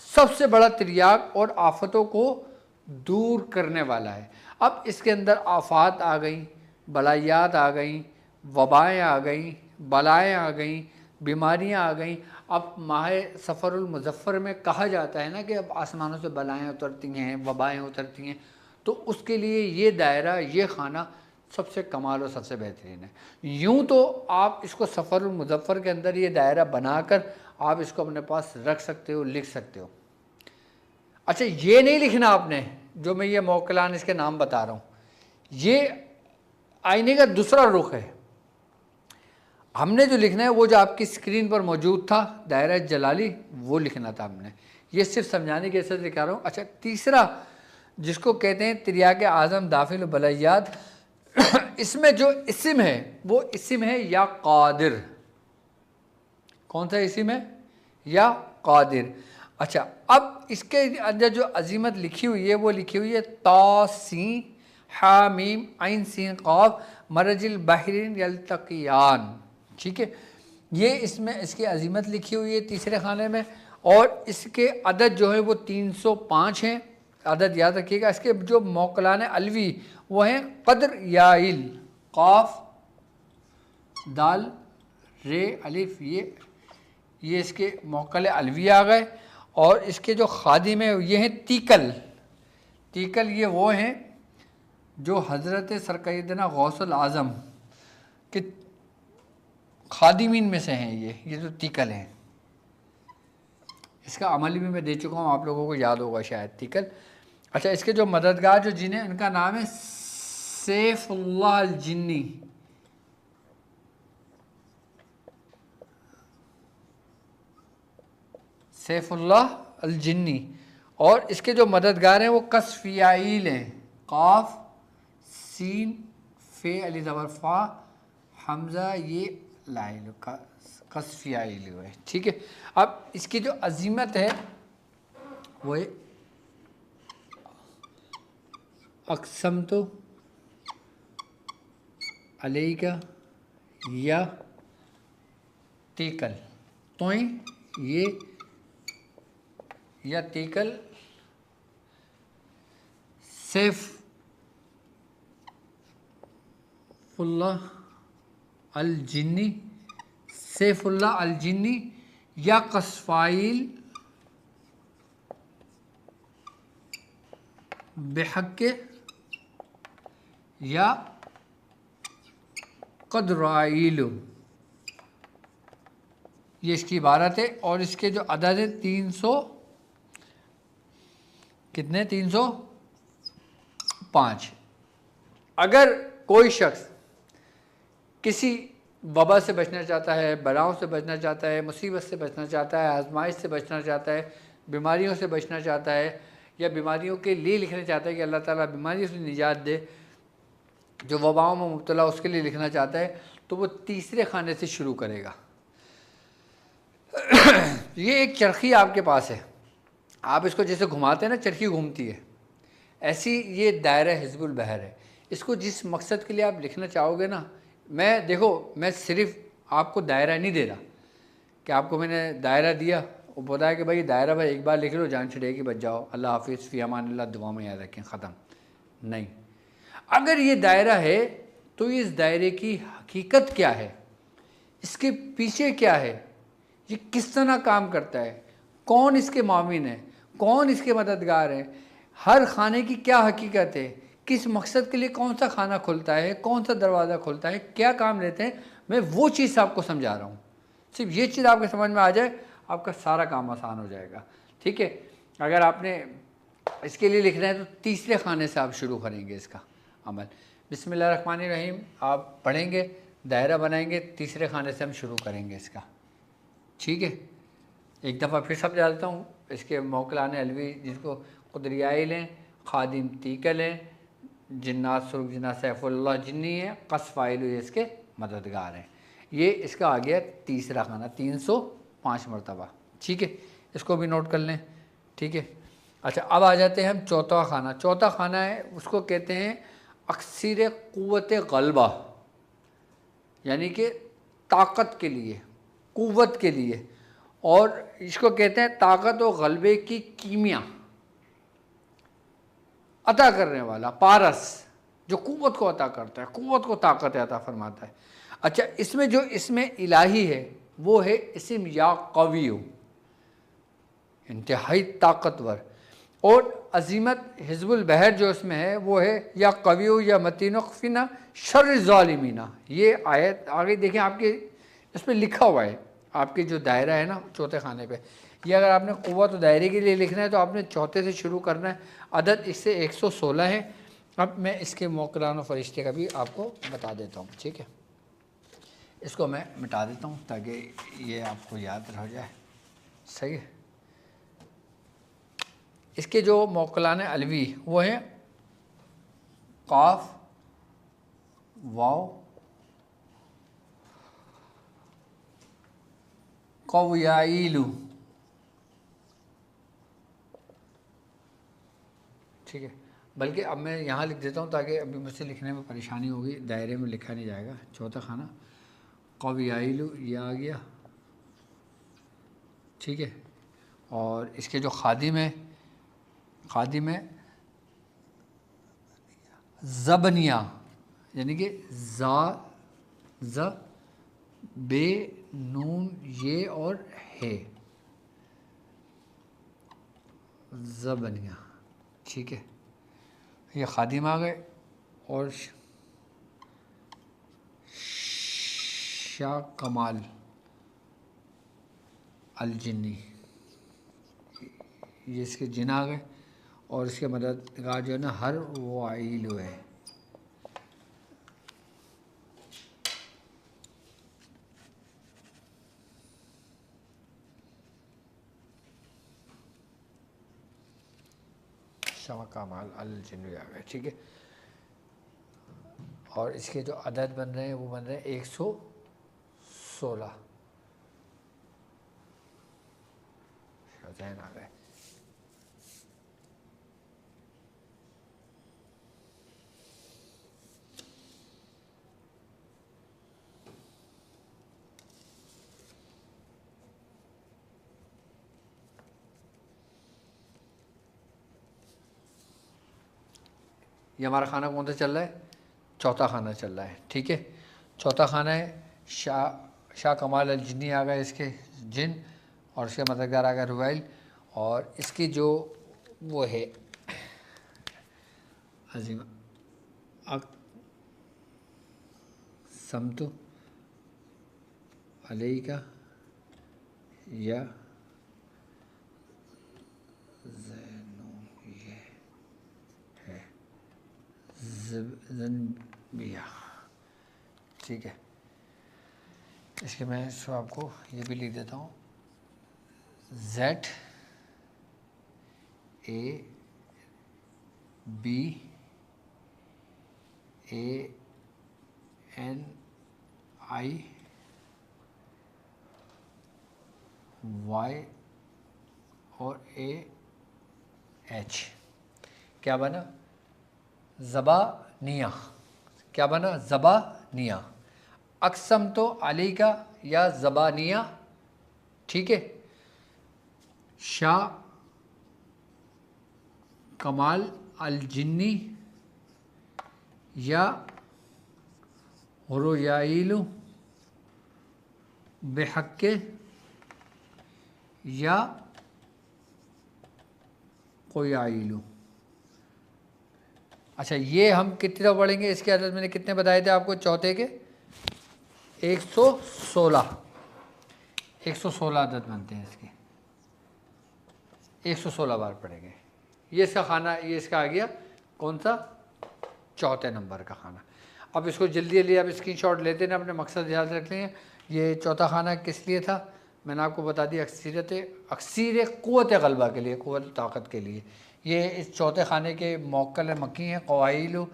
सबसे बड़ा तिरियाक और आफतों को दूर करने वाला है। अब इसके अंदर आफात आ गई, बलायात आ गई, वबाएँ आ गई, बलाएँ आ गई, बीमारियाँ आ गई। अब माह सफ़रुल मुज़फ़्फ़र में कहा जाता है ना कि अब आसमानों से बलाएँ उतरती हैं, वबाएँ उतरती हैं, तो उसके लिए ये दायरा, ये खाना सबसे कमाल और सबसे बेहतरीन है। यूँ तो आप इसको सफ़रुल मुज़फ़्फ़र के अंदर ये दायरा बनाकर आप इसको अपने पास रख सकते हो, लिख सकते हो। अच्छा, ये नहीं लिखना आपने जो मैं ये मौकलान इसके नाम बता रहा हूँ, ये आईने का दूसरा रुख है। हमने जो लिखना है वो जो आपकी स्क्रीन पर मौजूद था दायरा जलाली, वो लिखना था हमने। ये सिर्फ समझाने के ऐसे दिखा रहा हूँ। अच्छा, तीसरा जिसको कहते हैं तिरियाके आज़म दाफिल बलैयात, इसमें जो इस्म है वो इस्म है या कादिर। कौन सा इस्म है? या कादिर। अच्छा, अब इसके अंदर जो अजीमत लिखी हुई है वो लिखी हुई है ता सीन हा मीम ऐन सीन क़ाफ मरजिल बहरीन यल्तक़ियान। ठीक है, ये इसमें इसकी अजीमत लिखी हुई है तीसरे खाने में, और इसके अदद जो है वो 305 हैं। अदद याद रखिएगा। इसके जो मौकलान अलवी वो हैं क़द्र याइल, क़ाफ दाल रे अलिफ, ये इसके मौकल अलवी आ गए। और इसके जो खादिम है ये हैं तीकल। तीकल ये वो हैं जो हज़रत सरकैदना गौसुल आज़म के खादिमीन में से हैं। ये जो तीकल हैं, इसका अमल भी मैं दे चुका हूँ, आप लोगों को याद होगा शायद तीकल। अच्छा, इसके जो मददगार जो जिन हैं इनका नाम है सैफुल्लाह अल जिन्नी। सैफुल्लाह अल जिन्नी। और इसके जो मददगार हैं वो कसफियाइल हैं, काफ सीन फे अली ज़बर फा हमज़ा ये लाइल का कसफियाइल है। ठीक है, अब इसकी जो अजीमत है वो है अक़सम तो अलैका या तीकल, तो ये या तीकल सैफुल्लाह अल जिन्नी, सैफुल्लाह अल जिन्नी या कसफाइल बेहक़ या क़द्राइल, ये इसकी इबारत है। और इसके जो अदद है 300 कितने 305। अगर कोई शख्स किसी वबा से बचना चाहता है, बलाओं से बचना चाहता है, मुसीबत से बचना चाहता है, आजमाइश से बचना चाहता है, बीमारियों से बचना चाहता है, या बीमारियों के लिए लिखना चाहता है कि अल्लाह ताला बीमारियों से निजात दे, जो वबाओं में मुब्तला उसके लिए लिखना चाहता है, तो वो तीसरे खाने से शुरू करेगा। ये एक चरखी आपके पास है, आप इसको जैसे घुमाते हैं ना, चरखी घूमती है, ऐसी ये दायरा हिज़्बुल बहर है। इसको जिस मकसद के लिए आप लिखना चाहोगे ना, मैं देखो, मैं सिर्फ आपको दायरा नहीं दे रहा कि आपको मैंने दायरा दिया वो बताया कि भाई दायरा भाई एक बार लिख लो, जान छड़ेगी, बच जाओ, अल्लाह हाफिज़, फ़ी अमान अल्लाह, दुआ में याद रखें, ख़त्म। नहीं, अगर ये दायरा है तो इस दायरे की हकीकत क्या है, इसके पीछे क्या है, ये किस तरह काम करता है, कौन इसके मामिन है, कौन इसके मददगार हैं, हर खाने की क्या हकीकत है, किस मकसद के लिए कौन सा खाना खुलता है, कौन सा दरवाज़ा खुलता है, क्या काम लेते हैं, मैं वो चीज़ आपको समझा रहा हूँ। सिर्फ ये चीज़ आपके समझ में आ जाए, आपका सारा काम आसान हो जाएगा। ठीक है, अगर आपने इसके लिए लिखना है तो तीसरे खाने से आप शुरू करेंगे इसका अमल। बिस्मिल्लाहिर्रहमानिर्रहीम आप पढ़ेंगे, दायरा बनाएंगे, तीसरे खाने से हम शुरू करेंगे इसका। ठीक है, एक दफ़ा फिर समझा देता हूँ। इसके मौकलान अलवी, जिसको कुदरियाई लें, खादिम तीका लें, जिन्नात सुर्ख जिन्ना सैफुल्लाह जिन्नी है, कस फ़ाइल ये इसके मददगार हैं। ये इसका आ गया तीसरा खाना 305 मरतबा। ठीक है, इसको भी नोट कर लें। ठीक है, अच्छा अब आ जाते हैं हम चौथा खाना। चौथा खाना है, उसको कहते हैं अक्सर क़ुव्वत ग़ल्बा, यानी कि ताकत के लिए, क़ुव्वत के लिए, और इसको कहते हैं ताकत और गलबे की कीमिया अता करने वाला, पारस, जो क़ुव्वत को अता करता है, क़ुव्वत को ताकत अता फरमाता है। अच्छा, इसमें जो इसमें इलाही है वो है इस्म या कवियो, इंतहाई ताकतवर, और अजीमत हिज़्बुल बहर जो इसमें है वो है या कवियो या मतीनफ़िना शर्र ज़ालिमीना। ये आयत आगे देखें, आपके इस पर लिखा हुआ है, आपके जो दायरा है ना चौथे खाने पे, ये अगर आपने क़ुव्वत दायरे के लिए लिखना है तो आपने चौथे से शुरू करना है। अदद इससे 116 है। अब मैं इसके मौकलान फ़रिश्ते का भी आपको बता देता हूँ। ठीक है, इसको मैं मिटा देता हूँ ताकि ये आपको याद रह जाए। सही है, इसके जो मौकलान अलवी वो हैं काफ, वाव, कौयाइलू। ठीक है, बल्कि अब मैं यहाँ लिख देता हूँ ताकि अभी मुझसे लिखने में परेशानी होगी, दायरे में लिखा नहीं जाएगा। चौथा खाना कौयाइलू ये आ गया। ठीक है, और इसके जो खादिम है, खादिम है ज़बनिया, यानी कि ज़ा ज़ बे नून ये और है, ज़बनिया। ठीक है, ये खादिम आ गए। और शाह कमाल अल जिन्नी, ये इसके जिन आ गए, और इसके मददगार जो है ना हर वाइल है। शाह कमाल अल जिन्नी आ गए। ठीक है, और इसके जो अदद बन रहे हैं वो बन रहे हैं 116 आ गए। ये हमारा खाना कौन सा चल रहा है? चौथा खाना चल रहा है। ठीक है, चौथा खाना है शाह कमाल अल जिन्नी आ गए, इसके जिन, और इसके मददगार आ गए रुवाइल, और इसकी जो वो है अजीम समतु अलई का या ज़नबिया। ठीक है, इसके मैं इसको आपको ये भी लिख देता हूँ, Z A B A N I Y और A एच, क्या बना? ज़बानिया। क्या बना? ज़बानिया। अक़सम तो अली का या ज़बानिया, ठीक है। शाह कमाल अल जिन्नी या रुयाइलु बेहक्के या कोयाइलु। अच्छा, ये हम कितनी दफ़ा पढ़ेंगे? इसके अदद मैंने कितने बताए थे आपको? चौथे के 116 अदद बनते हैं इसके, 116 बार पढ़ेंगे। ये इसका खाना, ये इसका आ गया कौन सा? चौथे नंबर का खाना। अब इसको जल्दी जल्दी आप स्क्रीनशॉट लेते हैं, अपने मकसद याद रख लें। ये चौथा खाना किस लिए था मैंने आपको बता दिया, अक्सीर क़ुव्वत ग़लबा के लिए, क़ुव्वत ताकत के लिए। ये इस चौथे खाने के मौक्कल मक्की हैं, क़वाइल।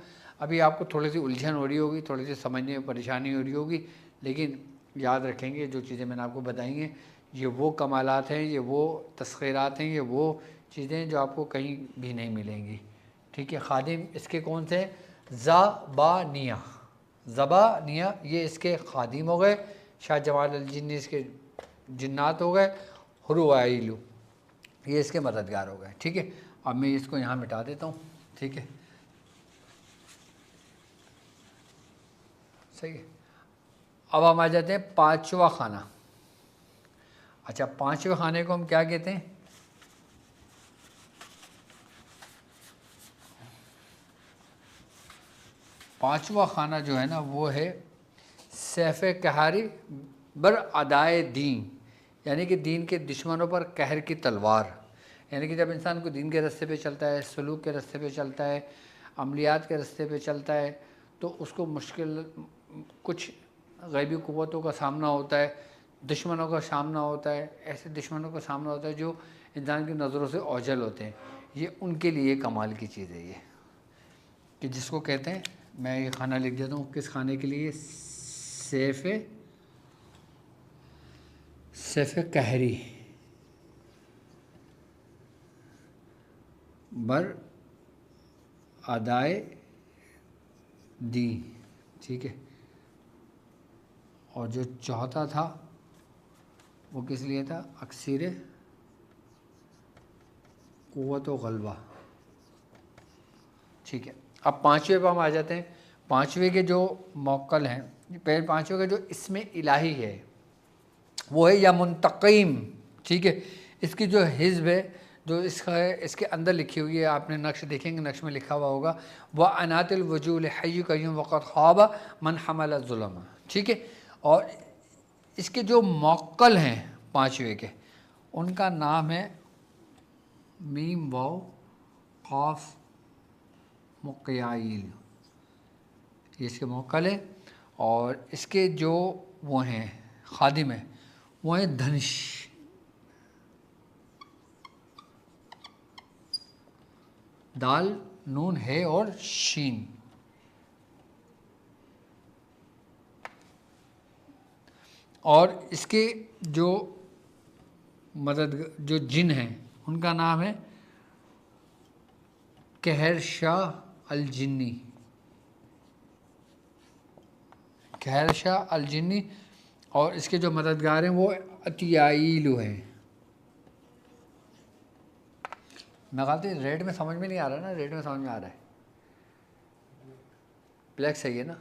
अभी आपको थोड़ी सी उलझन हो रही होगी, थोड़ी सी समझने में परेशानी हो रही होगी, लेकिन याद रखेंगे जो चीज़ें मैंने आपको बताई हैं, ये वो कमालात हैं, ये वो तस्ख़ीरात हैं, ये वो चीज़ें हैं जो आपको कहीं भी नहीं मिलेंगी, ठीक है। खादिम इसके कौन से हैं? ज़बानिया, ज़बानिया ये इसके खादिम हो गए। शाह जमाल अल जिन्नी इसके जिन्नात हो गए। हुरुआइलु ये इसके मददगार हो गए, ठीक है। अब मैं इसको यहाँ मिटा देता हूँ, ठीक है, सही है। अब हम आ जाते हैं पाँचवा खाना। अच्छा, पाँचवें खाने को हम क्या कहते हैं? पाँचवा खाना जो है ना, वो है सैफ़ कहरी बर अदाए दीन, यानी कि दीन के दुश्मनों पर कहर की तलवार। यानी कि जब इंसान को दीन के रास्ते पे चलता है, सलूक के रास्ते पे चलता है, अमलियात के रास्ते पे चलता है, तो उसको मुश्किल कुछ गैबी क़ुव्वतों का सामना होता है, दुश्मनों का सामना होता है। ऐसे दुश्मनों का सामना होता है जो इंसान की नज़रों से ओझल होते हैं। ये उनके लिए कमाल की चीज़ है, ये कि जिसको कहते हैं, मैं ये खाना लिख देता हूँ किस खाने के लिए? सैफ़ कहरी बर अदाए दी, ठीक है। और जो चौथा था वो किस लिए था? अक्सीर क़ुव्वत व ग़लबा, ठीक है। अब पाँचवें पर हम आ जाते हैं। पाँचवें के जो मौक्कल हैं, पहले पाँचवें का जो इसमें इलाही है वो है या मुंतक़ीम, ठीक है। इसकी जो हिज़्ब है, जो इसका है, इसके अंदर लिखी हुई है, आपने नक्श देखेंगे, नक्श में लिखा हुआ होगा, वह अनातिल वजूल हय्यु कय्यूम वक़द ख़ाब मन हमल ज़ुल्म, ठीक है। और इसके जो मौक्कल हैं पाँचवें के, उनका नाम है मीम वाव क़ाफ मुक़याइल, ये इसके मौक्कल है। और इसके जो वो हैं खादिम हैं, वो हैं धनुष, दाल नून है और शीन। और इसके जो जो जिन हैं, उनका नाम है कहर शाह अल जिन्नी, कहर शाह अल जिन्नी। और इसके जो मददगार हैं वो अतियाइलु हैं। मैं कहती रेड में समझ में नहीं आ रहा ना? रेड में समझ में आ रहा है? ब्लैक सही है ना?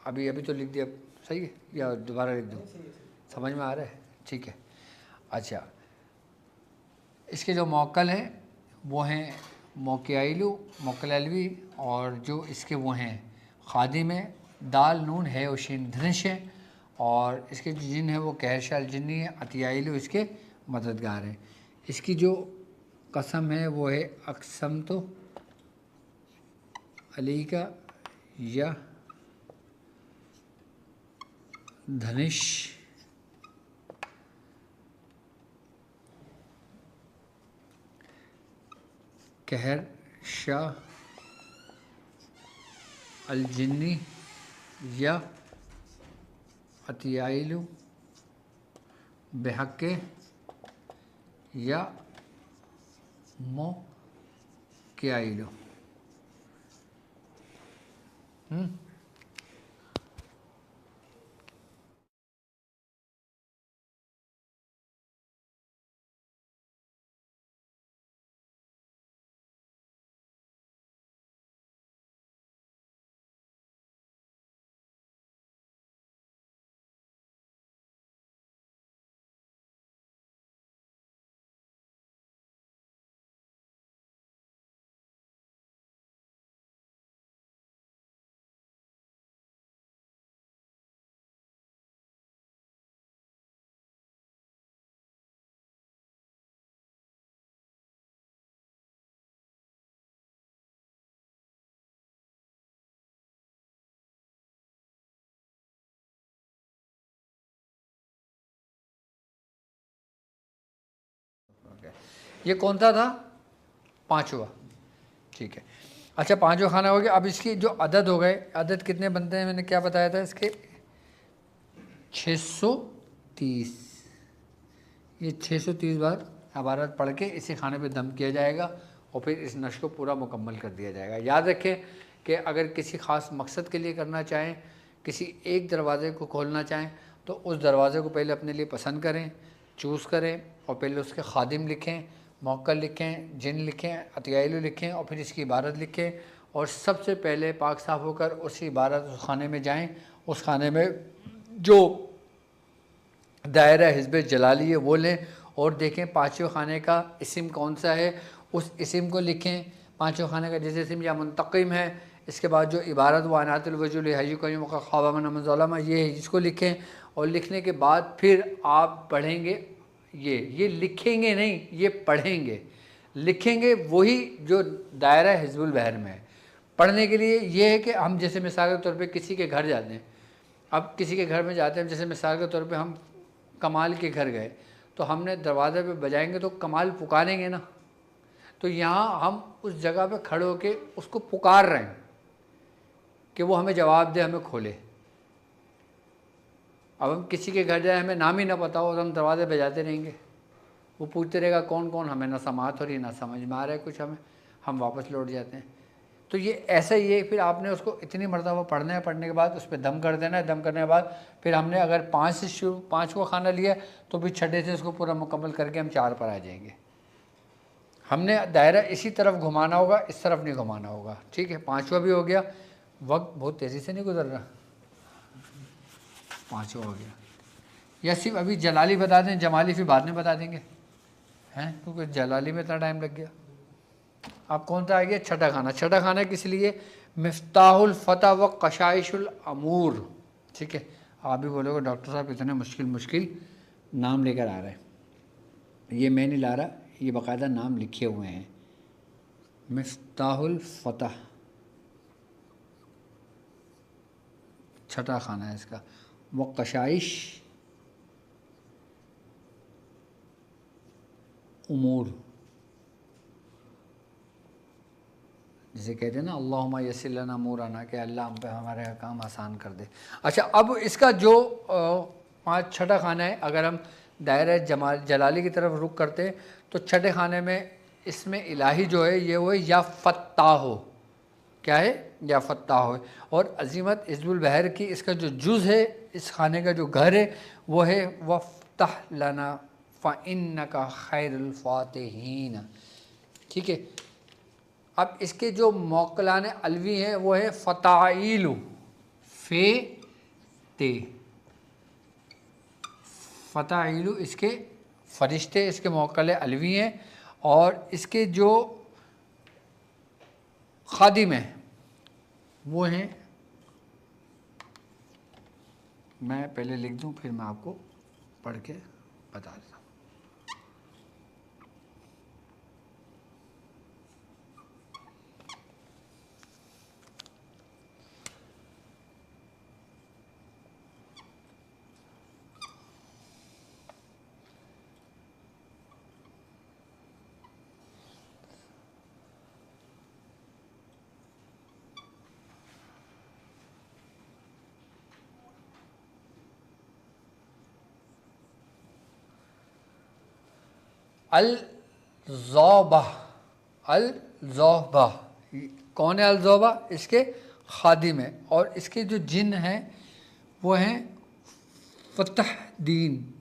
अभी अभी तो लिख दिया, सही है या दोबारा लिख दूँ? समझ में आ रहा है, ठीक है। अच्छा, इसके जो मौक्कल हैं वो हैं मोकियाइलु, मोकलवी। और जो इसके वो हैं खादिम में, दाल नून है और शीन धनुष है। और इसके जो जिन है वो कहर शाह अल जिन्नी है, अतियाइलु इसके मददगार हैं। इसकी जो कसम है वो है अक़सम तो अली का या धनुष कहर शाह अल जिन्नी या अतियाइलु बेहक्के या क्या ही लो। ये कौन सा था? पांचवा। ठीक है। अच्छा, पांचवा खाना हो गया। अब इसकी जो अदद हो गए, अदद कितने बनते हैं मैंने क्या बताया था इसके? 630। ये 630 बार इबारत पढ़ के इसी खाने पे दम किया जाएगा और फिर इस नश को पूरा मुकम्मल कर दिया जाएगा। याद रखें कि अगर किसी ख़ास मकसद के लिए करना चाहें, किसी एक दरवाज़े को खोलना चाहें, तो उस दरवाज़े को पहले अपने लिए पसंद करें, चूज़ करें और पहले उसके खादिम लिखें, मौक्कल लिखें, जिन लिखें, अतियाइलु लिखें और फिर इसकी इबारत लिखें। और सबसे पहले पाक साफ़ होकर उसी इबारत उस खाने में जाएँ। उस खाने में जो दायरा हिज़्ब जलाली है वो लें और देखें पाँचों खाने का इस्म कौन सा है, उस इस्म को लिखें। पाँचों खाने का जैसे इस्म या मुंतक़िम है, इसके बाद जो इबारत व अनातुल वजूल हय्यु क़य्यूम ख़ाब मन ज़लम ये है, इसको लिखें। और लिखने के बाद फिर आप पढ़ेंगे, ये लिखेंगे नहीं, ये पढ़ेंगे। लिखेंगे वही जो दायरा हिज़्बुल बहर में है। पढ़ने के लिए ये है कि हम जैसे मिसाल के तौर पे किसी के घर जाते हैं, अब किसी के घर में जाते हैं, जैसे मिसाल के तौर पे हम कमाल के घर गए तो हमने दरवाज़े पे बजाएंगे तो कमाल पुकारेंगे ना। तो यहाँ हम उस जगह पे खड़े होके उसको पुकार रहे हैं कि वो हमें जवाब दे, हमें खोले। अब हम किसी के घर जाए, हमें नाम ही ना पता हो तो हम दरवाज़े बजाते रहेंगे, वो पूछते रहेगा कौन कौन, हमें ना समात हो रही ना समझ में आ रहा है कुछ, हमें हम वापस लौट जाते हैं। तो ये ऐसा ही है। फिर आपने उसको इतनी मरतबा पढ़ना है, पढ़ने के बाद उस पर दम कर देना है। दम करने के बाद फिर हमने अगर 5 से शुरू 5 को खाना लिया तो फिर छठे से उसको पूरा मुकम्मल करके हम 4 पर आ जाएंगे। हमने दायरा इसी तरफ घुमाना होगा, इस तरफ नहीं घुमाना होगा। ठीक है, 5वां भी हो गया। वक्त बहुत तेज़ी से नहीं गुजर रहा। 5वां हो गया। या सिर्फ अभी जलाली बता दें, जमाली फिर बाद में बता देंगे हैं, क्योंकि जलाली में इतना टाइम लग गया। अब कौन सा आ गया? छठा खाना। छठा खाना किस लिए? मिफ्ताहुल फतह व कशाइशुल अमूर। ठीक है, आप भी बोलोगे डॉक्टर साहब इतने मुश्किल मुश्किल नाम लेकर आ रहे हैं। ये मैं नहीं ला रहा, ये बाकायदा नाम लिखे हुए हैं। मिफ्ताहुल फतह छठा खाना है इसका। व कशाइश उमूर, जिसे कहते हैं ना अल्लाहुम्मा यस्सिर लना अमूरना, कि अल्लाह हम पे हमारे काम आसान कर दे। अच्छा, अब इसका जो 5 छठा खाना है, अगर हम दायरा जलाली की तरफ रुख करते हैं तो छठे खाने में इसमें इलाही जो है ये वो या फ़त्ताह हो। क्या है? या फ़त्ताह हो। और अज़ीमत हिज़्बुल बहर की इसका जो जुज़ है, इस खाने का जो घर है वो है वफ़्तह लना फ़इन्नका खैरुल फ़ातिहीन। ठीक है। अब इसके जो मौकलान अलवी हैं वो है फ़ताइलु, फ़े ते। फ़ताइलु इसके फरिश्ते, इसके मौकल अलवी हैं। और इसके जो खादिम हैं वो हैं, मैं पहले लिख दूं फिर मैं आपको पढ़ के बता देता हूँ। अल ज़ौबह अल-ज़ौबा, कौन है अल-ज़ौबा? इसके खादिम है। और इसके जो जिन हैं वो हैं फ़तह दीन,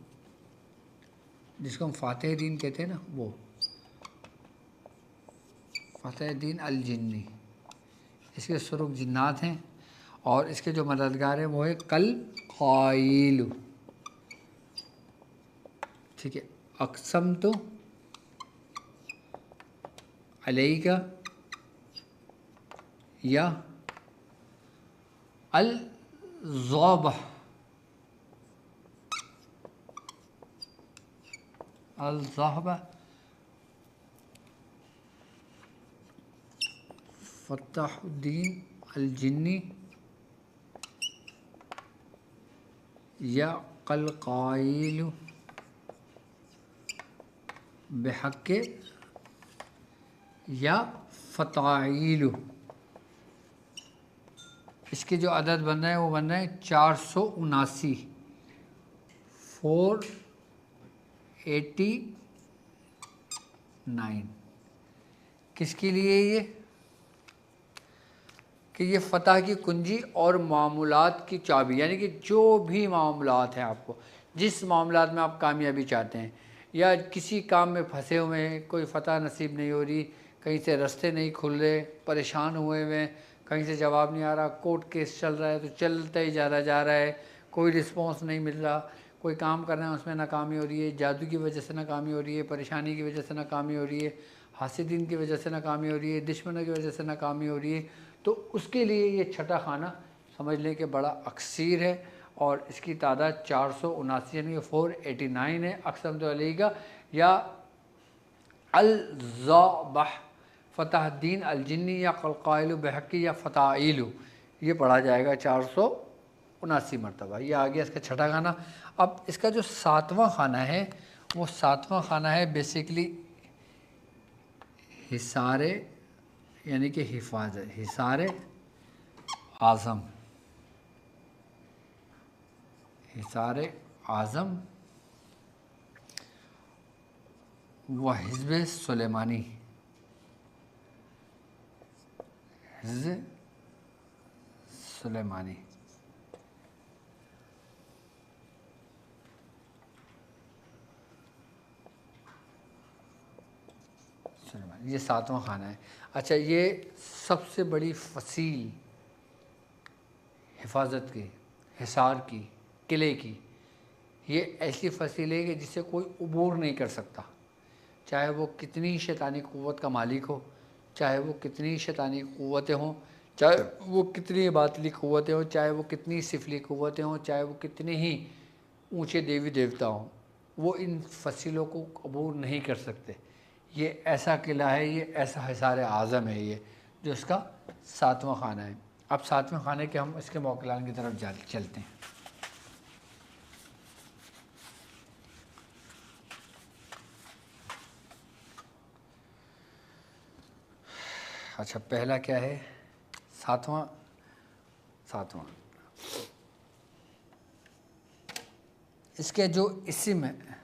जिसको हम फ़ातिह दीन कहते हैं ना, वो फ़तह दीन अल-जिन्नी, इसके सुरुख जिन्नात हैं। और इसके जो मददगार हैं वो है कल क़ाइल, ठीक है। अक़सम तो अलैका या अल-ज़ौबा, अल-ज़ौबा, फ़तहुद्दीन अल-जिन्नी या कल क़ाइल बेहक़ या फ़ताइल। इसके जो अदद बन रहे हैं वो बन रहे हैं 479, 489। किसके लिए ये? कि ये फ़तह की कुंजी और मामूलात की चाबी, यानी कि जो भी मामलात हैं, आपको जिस मामलात में आप कामयाबी चाहते हैं या किसी काम में फंसे हुए हैं, कोई फ़तह नसीब नहीं हो रही, कहीं से रास्ते नहीं खुल रहे, परेशान हुए हुए हैं, कहीं से जवाब नहीं आ रहा, कोर्ट केस चल रहा है तो चलता ही जा रहा है, कोई रिस्पॉन्स नहीं मिल रहा, कोई काम कर रहे हैं उसमें नाकामी हो रही है, जादू की वजह से नाकामी हो रही है, परेशानी की वजह से नाकामी हो रही है, हासिदीन की वजह से नाकामी हो रही है, दुश्मनों की वजह से नाकामी हो रही है, तो उसके लिए ये छठा खाना समझ लें कि बड़ा अक्सीर है। और इसकी तादाद 479 यानी 489 है। अक़सम तो अलैका या अल-ज़ौबा फ़तहुद्दीन अल-जिन्नी या कल क़ाइल बेहक़ या फ़ताइल, ये पढ़ा जाएगा 479 मरतबा। ये आ गया इसका छठा खाना। अब इसका जो सातवां खाना है वो सातवां खाना है बेसिकली हिसारे, यानी कि हिफाज़त, हिसारे आज़म, हिसारे आज़म व हिज़्ब सुलेमानी, हिज़्ब सुलेमानी। ये सातवां खाना है। अच्छा, ये सबसे बड़ी फसील हिफाजत की, हिसार की, किले की, ये ऐसी फसील है कि जिसे कोई अबूर नहीं कर सकता, चाहे वो कितनी शैतानी क़ुव्वत का मालिक हो, चाहे वो कितनी शैतानी क़ुव्वतें हों, चाहे वो कितनी बातिली क़ुव्वतें हों, चाहे वो कितनी सिफली क़ुव्वतें हों, चाहे वो कितने ही ऊँचे देवी देवता हों, वो इन फसीलों को अबूर नहीं कर सकते। ये ऐसा किला है, ये ऐसा हिसार आज़म है ये, जो इसका सातवां खाना है। अब सातवें खाने के हम इसके मौक़िलान की तरफ चलते हैं। अच्छा, पहला क्या है? सातवां इसके जो इस्म है,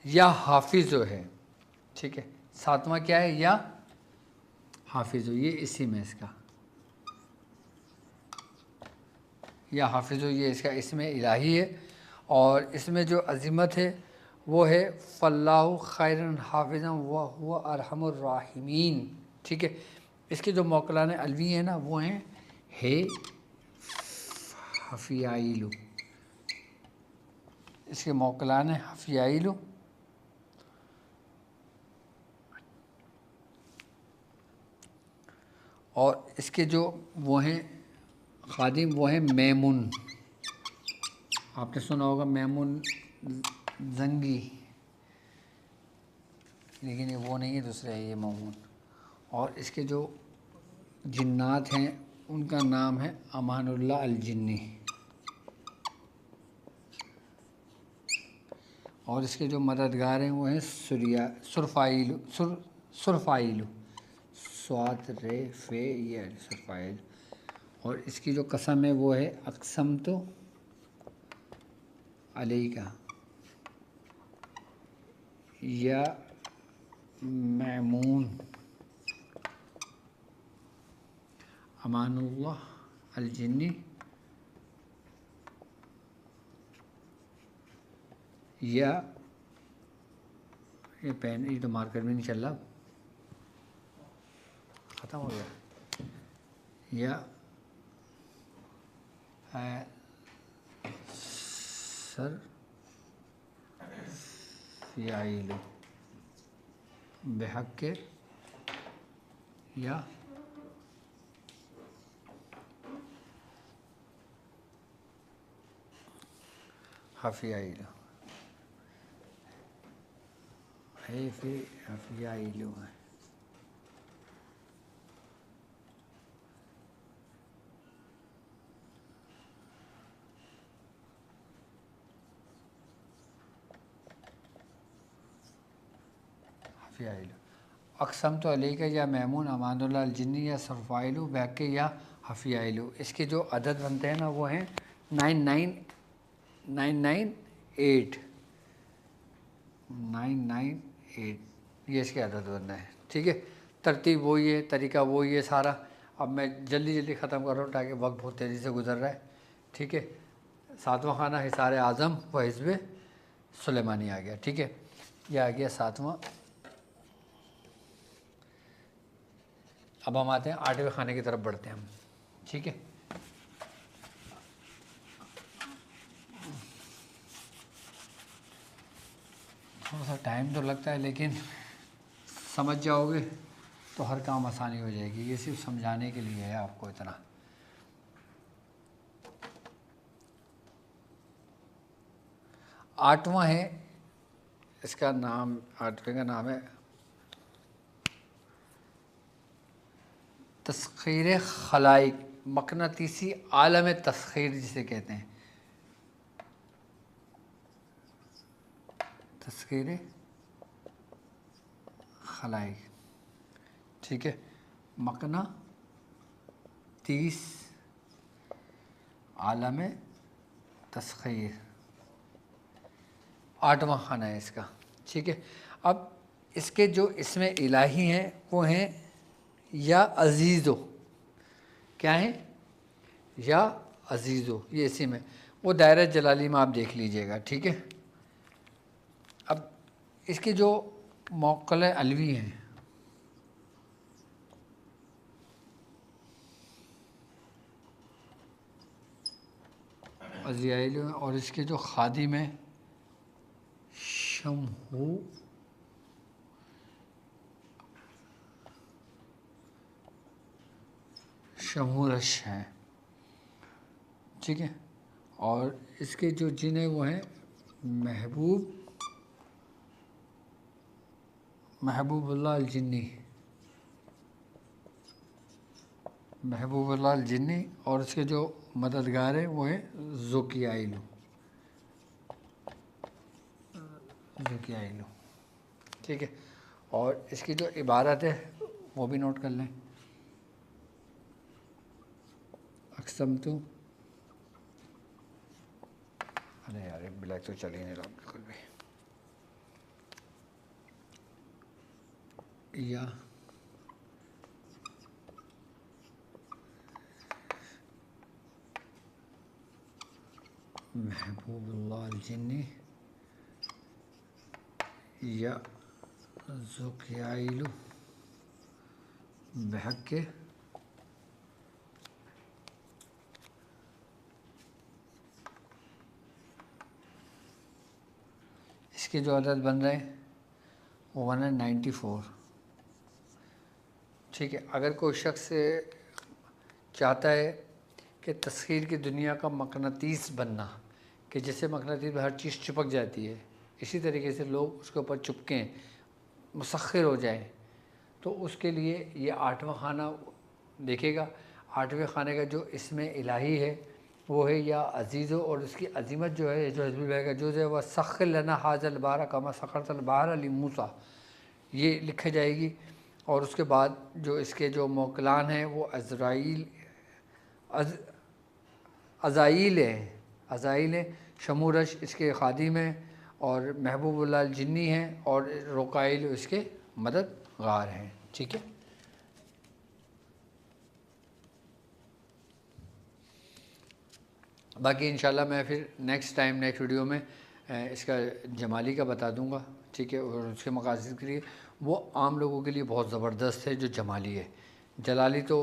या हाफिज़ है, ठीक है। सातवां क्या है? या हाफिज़, ये इस्म है इसका, या हाफिज़, ये इसका इस्म इलाही है। और इसमें जो अज़ीमत है वो है फ़ल्लाहु खैरन हाफ़िज़न व हुवा अरहमुर राहिमीन, ठीक है। इसके जो मौक़िलान अलवी हैं ना, वो हैं हे हफ़ियाइलु, इसके मौक़िलान हफ़ियाइलु। और इसके जो वो हैं खादिम, वो हैं मैमुन, आपने सुना होगा मैमुन जंगी, लेकिन ये वो नहीं है, दूसरा है ये मैमुन। और इसके जो जिन्नात हैं उनका नाम है अमानुल्लाह अल-जिन्नी। और इसके जो मददगार हैं वो हैं सुरफ़ाइल, स्वात रे फे ये सुरफ़ाइल। और इसकी जो कसम है वो है अक़सम तो अलैका या मैमून अमानुल्लाह अल-जिन्नी या ये पेन, ये तो मार्कर भी नहीं चल रहा, ख़त्म हो गया, या सर फ़ियाइल बेहक के या हफ़ियाइल है, फिर हफ़ियाइल है। अक़सम तो अलैका या मैमून अमानुल्लाह अल-जिन्नी या सरफ़ाइलु बैके या हफ़ियाइलु। इसके जो अदद बनते हैं ना वो हैं 998 ये इसके अदद बनते हैं। ठीक है, तरतीब वही है, तरीका वही है सारा। अब मैं जल्दी जल्दी ख़त्म कर रहा हूँ ताकि वक्त बहुत तेज़ी से गुजर रहा है। ठीक है, सातवां खाना हिसार आज़म व हिज़्ब सुलेमानी आ गया। ठीक है, यह आ गया सातवां। अब हम आते हैं आठवें खाने की तरफ बढ़ते हैं हम। ठीक है, थोड़ा सा टाइम तो लगता है लेकिन समझ जाओगे तो हर काम आसानी हो जाएगी। ये सिर्फ समझाने के लिए है आपको इतना। आठवां है, इसका नाम, आठवें का नाम है तस्खीर खलाइक, मकनातीसी आलम तस्खीर जिसे कहते हैं, तस्खीर खलाइक। ठीक है, मकनातीस आलम तस्खीर, आठवां खाना है इसका। ठीक है, अब इसके जो इसमें इलाही हैं वो हैं या अज़ीज़ो, क्या है, या अज़ीज़ो, ये इसी में, वो दायरा जलाली में आप देख लीजिएगा। ठीक है, अब इसके जो मौक़ल अलवी हैं, अज़ियाइल, और इसके जो खादिम है शमूरश हैं। ठीक है, और इसके जो जिन है वो हैं महबूबुल्लाह अल-जिन्नी, महबूबुल्लाह अल-जिन्नी, और इसके जो मददगार हैं वो हैं ज़ुकियाइलु। ठीक है, और इसकी जो इबारत है वो भी नोट कर लें। अक़सम तो, अरे यार ब्लैक तो चल ही नहीं रहा बिल्कुल भी, या महबूबुल्लाह अल-जिन्नी या ज़ुकियाइलु बहक के इसके जो अदद बन रहे हैं वो 194। ठीक है, अगर कोई शख्स चाहता है कि तस्खीर की दुनिया का मकनातीस बनना, कि जैसे मकनातीस में हर चीज़ चिपक जाती है, इसी तरीके से लोग उसके ऊपर चिपकें, मुसख्खिर हो जाएं, तो उसके लिए ये आठवां खाना देखेगा। आठवें खाने का जो इसमें इलाही है वो है या अज़ीज़ो, और उसकी अज़ीमत जो है, जो हिज़्बुल बहर का जुज़ है, वह सख़्खिर लना हाज़ल बारा कमा सख़रतल बहर ली मूसा, ये लिखी जाएगी। और उसके बाद जो इसके जो मौकलान हैं वो अज़ाइल हैं, शमूरश इसके खादिम हैं और महबूबुल्लाह जिन्नी हैं और रोकाइल इसके मददगार हैं। ठीक है, बाकी इंशाल्लाह मैं फिर नेक्स्ट टाइम नेक्स्ट वीडियो में इसका जमाली का बता दूंगा। ठीक है, और उसके मकासद के लिए वो आम लोगों के लिए बहुत ज़बरदस्त है जो जमाली है। जलाली तो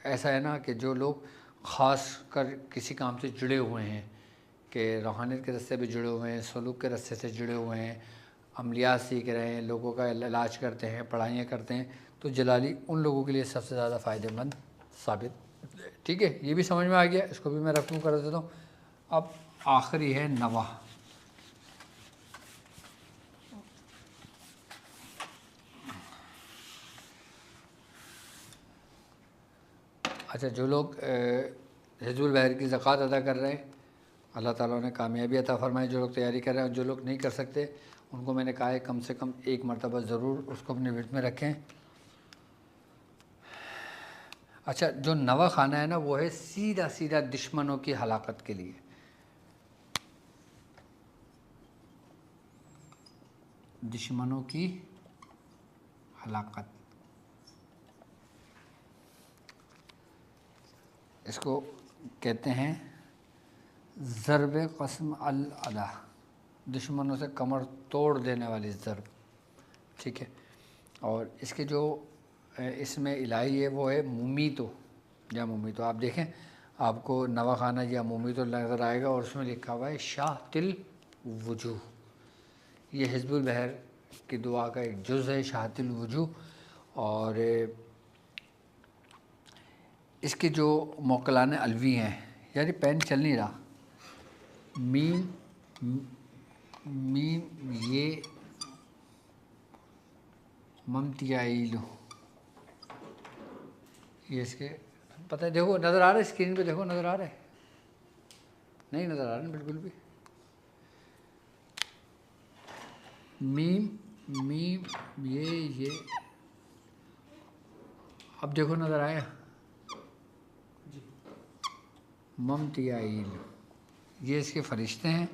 ऐसा है ना कि जो लोग ख़ास कर किसी काम से जुड़े हुए हैं, कि रूहानियत के रस्ते पे जुड़े हुए हैं, सलूक के रस्ते से जुड़े हुए हैं, अमलियात सीख रहे हैं, लोगों का इलाज करते हैं, पढ़ाइयाँ करते हैं, तो जलाली उन लोगों के लिए सबसे ज़्यादा फ़ायदेमंद साबित। ठीक है, ये भी समझ में आ गया, इसको भी मैं रकम कर देता हूँ। अब आखिरी है नवा। अच्छा, जो लोग हिज़्बुल बहर की ज़कात अदा कर रहे हैं, अल्लाह ताला ने कामयाबी अता फ़रमाए। जो लोग तैयारी कर रहे हैं, जो लोग नहीं कर सकते, उनको मैंने कहा है कम से कम एक मरतबा ज़रूर उसको अपने विर्द में रखें। अच्छा, जो नवा खाना है ना, वो है सीधा सीधा दुश्मनों की हलाकत के लिए। दुश्मनों की हलाकत, इसको कहते हैं ज़रब क़स्म अल अदा, दुश्मनों से कमर तोड़ देने वाली ज़रब। ठीक है, और इसके जो इसमें इलाही है वो है मुमीतो या मुमीतो। आप देखें, आपको नवा खाना या मुमीतो नज़र आएगा और उसमें लिखा हुआ है शातिल वजूह। ये हिज़्बुल बहर की दुआ का एक जुज़ है, शातिल वजूह। और इसके जो मौकलाने अलवी हैं, यार पेन चल नहीं रहा, मीम मीम ये ममतियाइलो, ये इसके पता है। देखो नज़र आ रहा है स्क्रीन पे, देखो नज़र आ रहा है, नहीं नज़र आ रहा है बिल्कुल भी। मीम मीम ये अब देखो नज़र आया, ममतियाइल, ये इसके फरिश्ते हैं।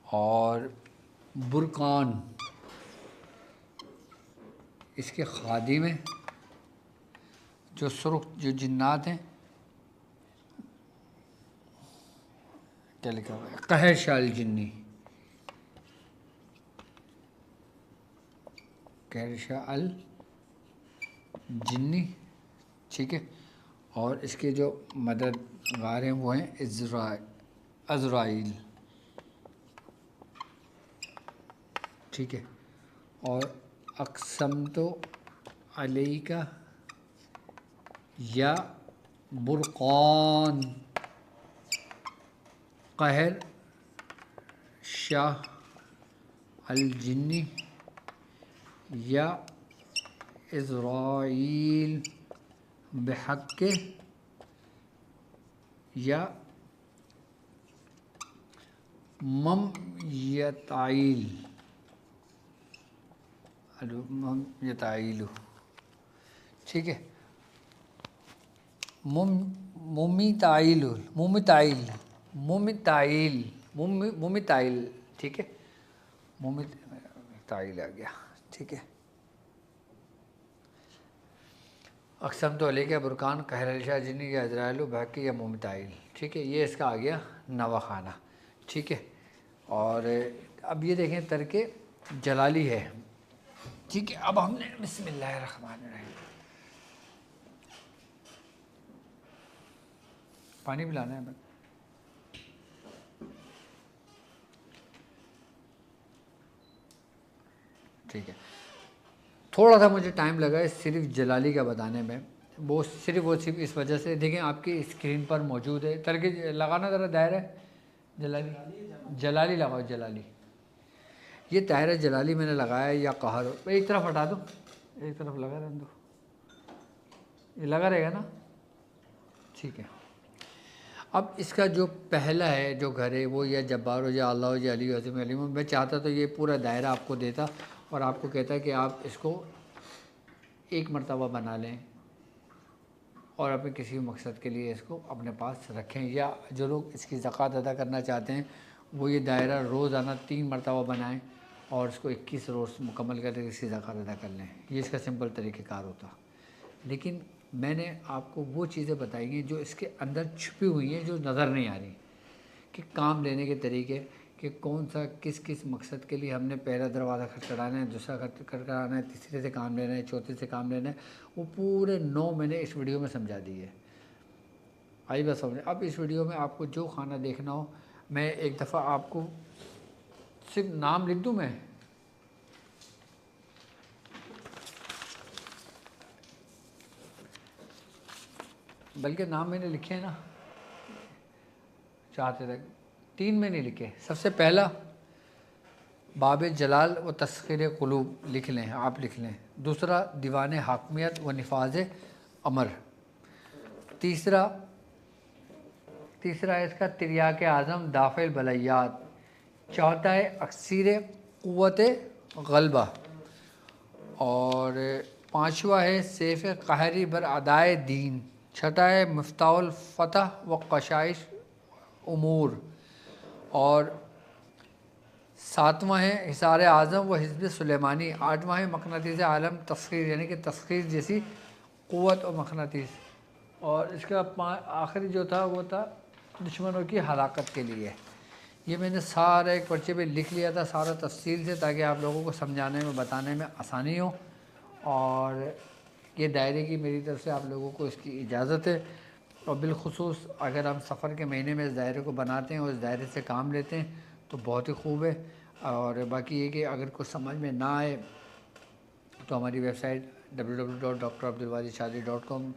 और बुरकान इसके खादिम हैं, जो सुर्ख जो जिन्नात हैं। क्या लिखा हुआ है, कहर शाल जिन्नी, कहर शाल जिन्नी। ठीक है, और इसके जो मददगार हैं वो हैं अज़राइल। ठीक है, और अक़सम तो अलैका या बुरक़ान कहर शाह अल जिन्नी या इज़राइल बेहक़ या ममयताइल ममयताइल। ठीक है, मुमिताइल मुमिताइल मुमिताइल मुमिताइल। ठीक है, मुमिताइल आ गया। ठीक है, अक़सम तो अलैका बुरकान कहर शाह जिन्नी या इज़राइल बाकी या मुमिताइल। ठीक है, ये इसका आ गया नवा खाना। ठीक है, और अब ये देखें तरके जलाली है। ठीक है, अब हमने बिस्मिल्लाहिर्रहमानिर्रहीम, पानी पिलाना है। ठीक है, थोड़ा सा मुझे टाइम लगा है सिर्फ जलाली का बताने में, वो सिर्फ इस वजह से। देखें आपकी स्क्रीन पर मौजूद है, तरके लगाना ज़रा दायरा है जलाली, जलाली लगाओ जलाली। ये ताहिर जलाली मैंने लगाया या कहर, एक तरफ हटा दो, एक तरफ लगा रहने दो, ये लगा रहेगा ना। ठीक है, अब इसका जो पहला है जो घर है वो या जब्बार हो या अल्लाह हो या अली अज़ीम अली। मैं चाहता तो ये पूरा दायरा आपको देता और आपको कहता है कि आप इसको एक मरतबा बना लें और अपने किसी मकसद के लिए इसको अपने पास रखें, या जो लोग इसकी ज़कात अदा करना चाहते हैं वो ये दायरा रोज़ाना 3 मरतबा बनाएं और इसको 21 रोज़ मुकम्मल करके सीधा कर अदा कर लें। ये इसका सिंपल तरीक़ेकार होता। लेकिन मैंने आपको वो चीज़ें बताई हैं जो इसके अंदर छुपी हुई हैं, जो नज़र नहीं आ रही, कि काम लेने के तरीके, कि कौन सा किस किस मकसद के लिए हमने पहला दरवाज़ा खटखटाना है, दूसरा खटखटाना है, तीसरे से काम लेना है, चौथे से काम लेना है, वो पूरे 9 मैंने इस वीडियो में समझा दी है। आई बात समझ। अब इस वीडियो में आपको जो खाना देखना हो, मैं एक दफ़ा आपको सिर्फ नाम लिख दूँ, मैं बल्कि नाम मैंने लिखे हैं ना, चाहते तक 3 में नहीं लिखे। सबसे पहला बाब जलाल व तस्खीर क़ुलूब लिख लें, आप लिख लें। दूसरा दीवान हाकमियत व नफाज अमर। तीसरा है इसका तिरयाक आज़म दाफ़िल बलैयात। चौथा है अक्सीर क़ुव्वत ग़ल्बा। और पाँचवा है सैफ़ क़हरी बर अदाए दीन। छठा है मफ्ताहुल फ़तह व कशाइश उमूर। और सातवां है हिसार आज़म व हिज़्ब सुलेमानी। आठवां है मक़नातीस आलम तस्ख़ीर, यानी कि तस्ख़ीर जैसी क़ुव्वत और मक़नातीस। और इसका आखिरी जो था वो था दुश्मनों की हलाकत के लिए। ये मैंने सारा एक पर्चे पे लिख लिया था, सारा तफसील से, ताकि आप लोगों को समझाने में बताने में आसानी हो। और ये दायरे की मेरी तरफ से आप लोगों को इसकी इजाज़त है। और बिलख़ुसूस अगर हम सफ़र के महीने में इस दायरे को बनाते हैं और इस दायरे से काम लेते हैं तो बहुत ही खूब है। और बाकी ये कि अगर कुछ समझ में ना आए तो हमारी वेबसाइट www.drabdulwajidshadri.com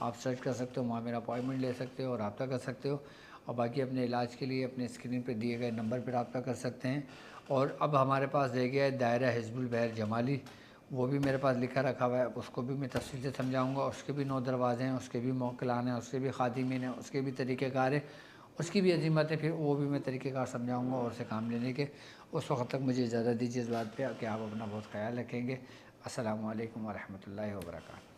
आप सर्च कर सकते हो, वहाँ मेरा अपॉइंटमेंट ले सकते हो और रब्ता कर सकते हो। और बाकी अपने इलाज के लिए अपने स्क्रीन पर दिए गए नंबर पर रब्ता कर सकते हैं। और अब हमारे पास रह गया है दायरा हिज़्बुल बहर जमाली, वो भी मेरे पास लिखा रखा हुआ है, उसको भी मैं तफसील से समझाऊँगा। उसके भी 9 दरवाज़े हैं, उसके भी मौक़िलान हैं, उसके भी ख़ादिमीन हैं, उसके भी तरीक़ेकार हैं, उसकी भी अज़ीमत है, फिर वो भी मैं तरीक़ेकार समझाऊँगा और उससे काम लेने के। उस वक्त तक मुझे इजाज़त दीजिए इस बात पे कि आप अपना बहुत ख्याल रखेंगे। अस्सलामु अलैकुम व रहमतुल्लाहि व बरकातहू।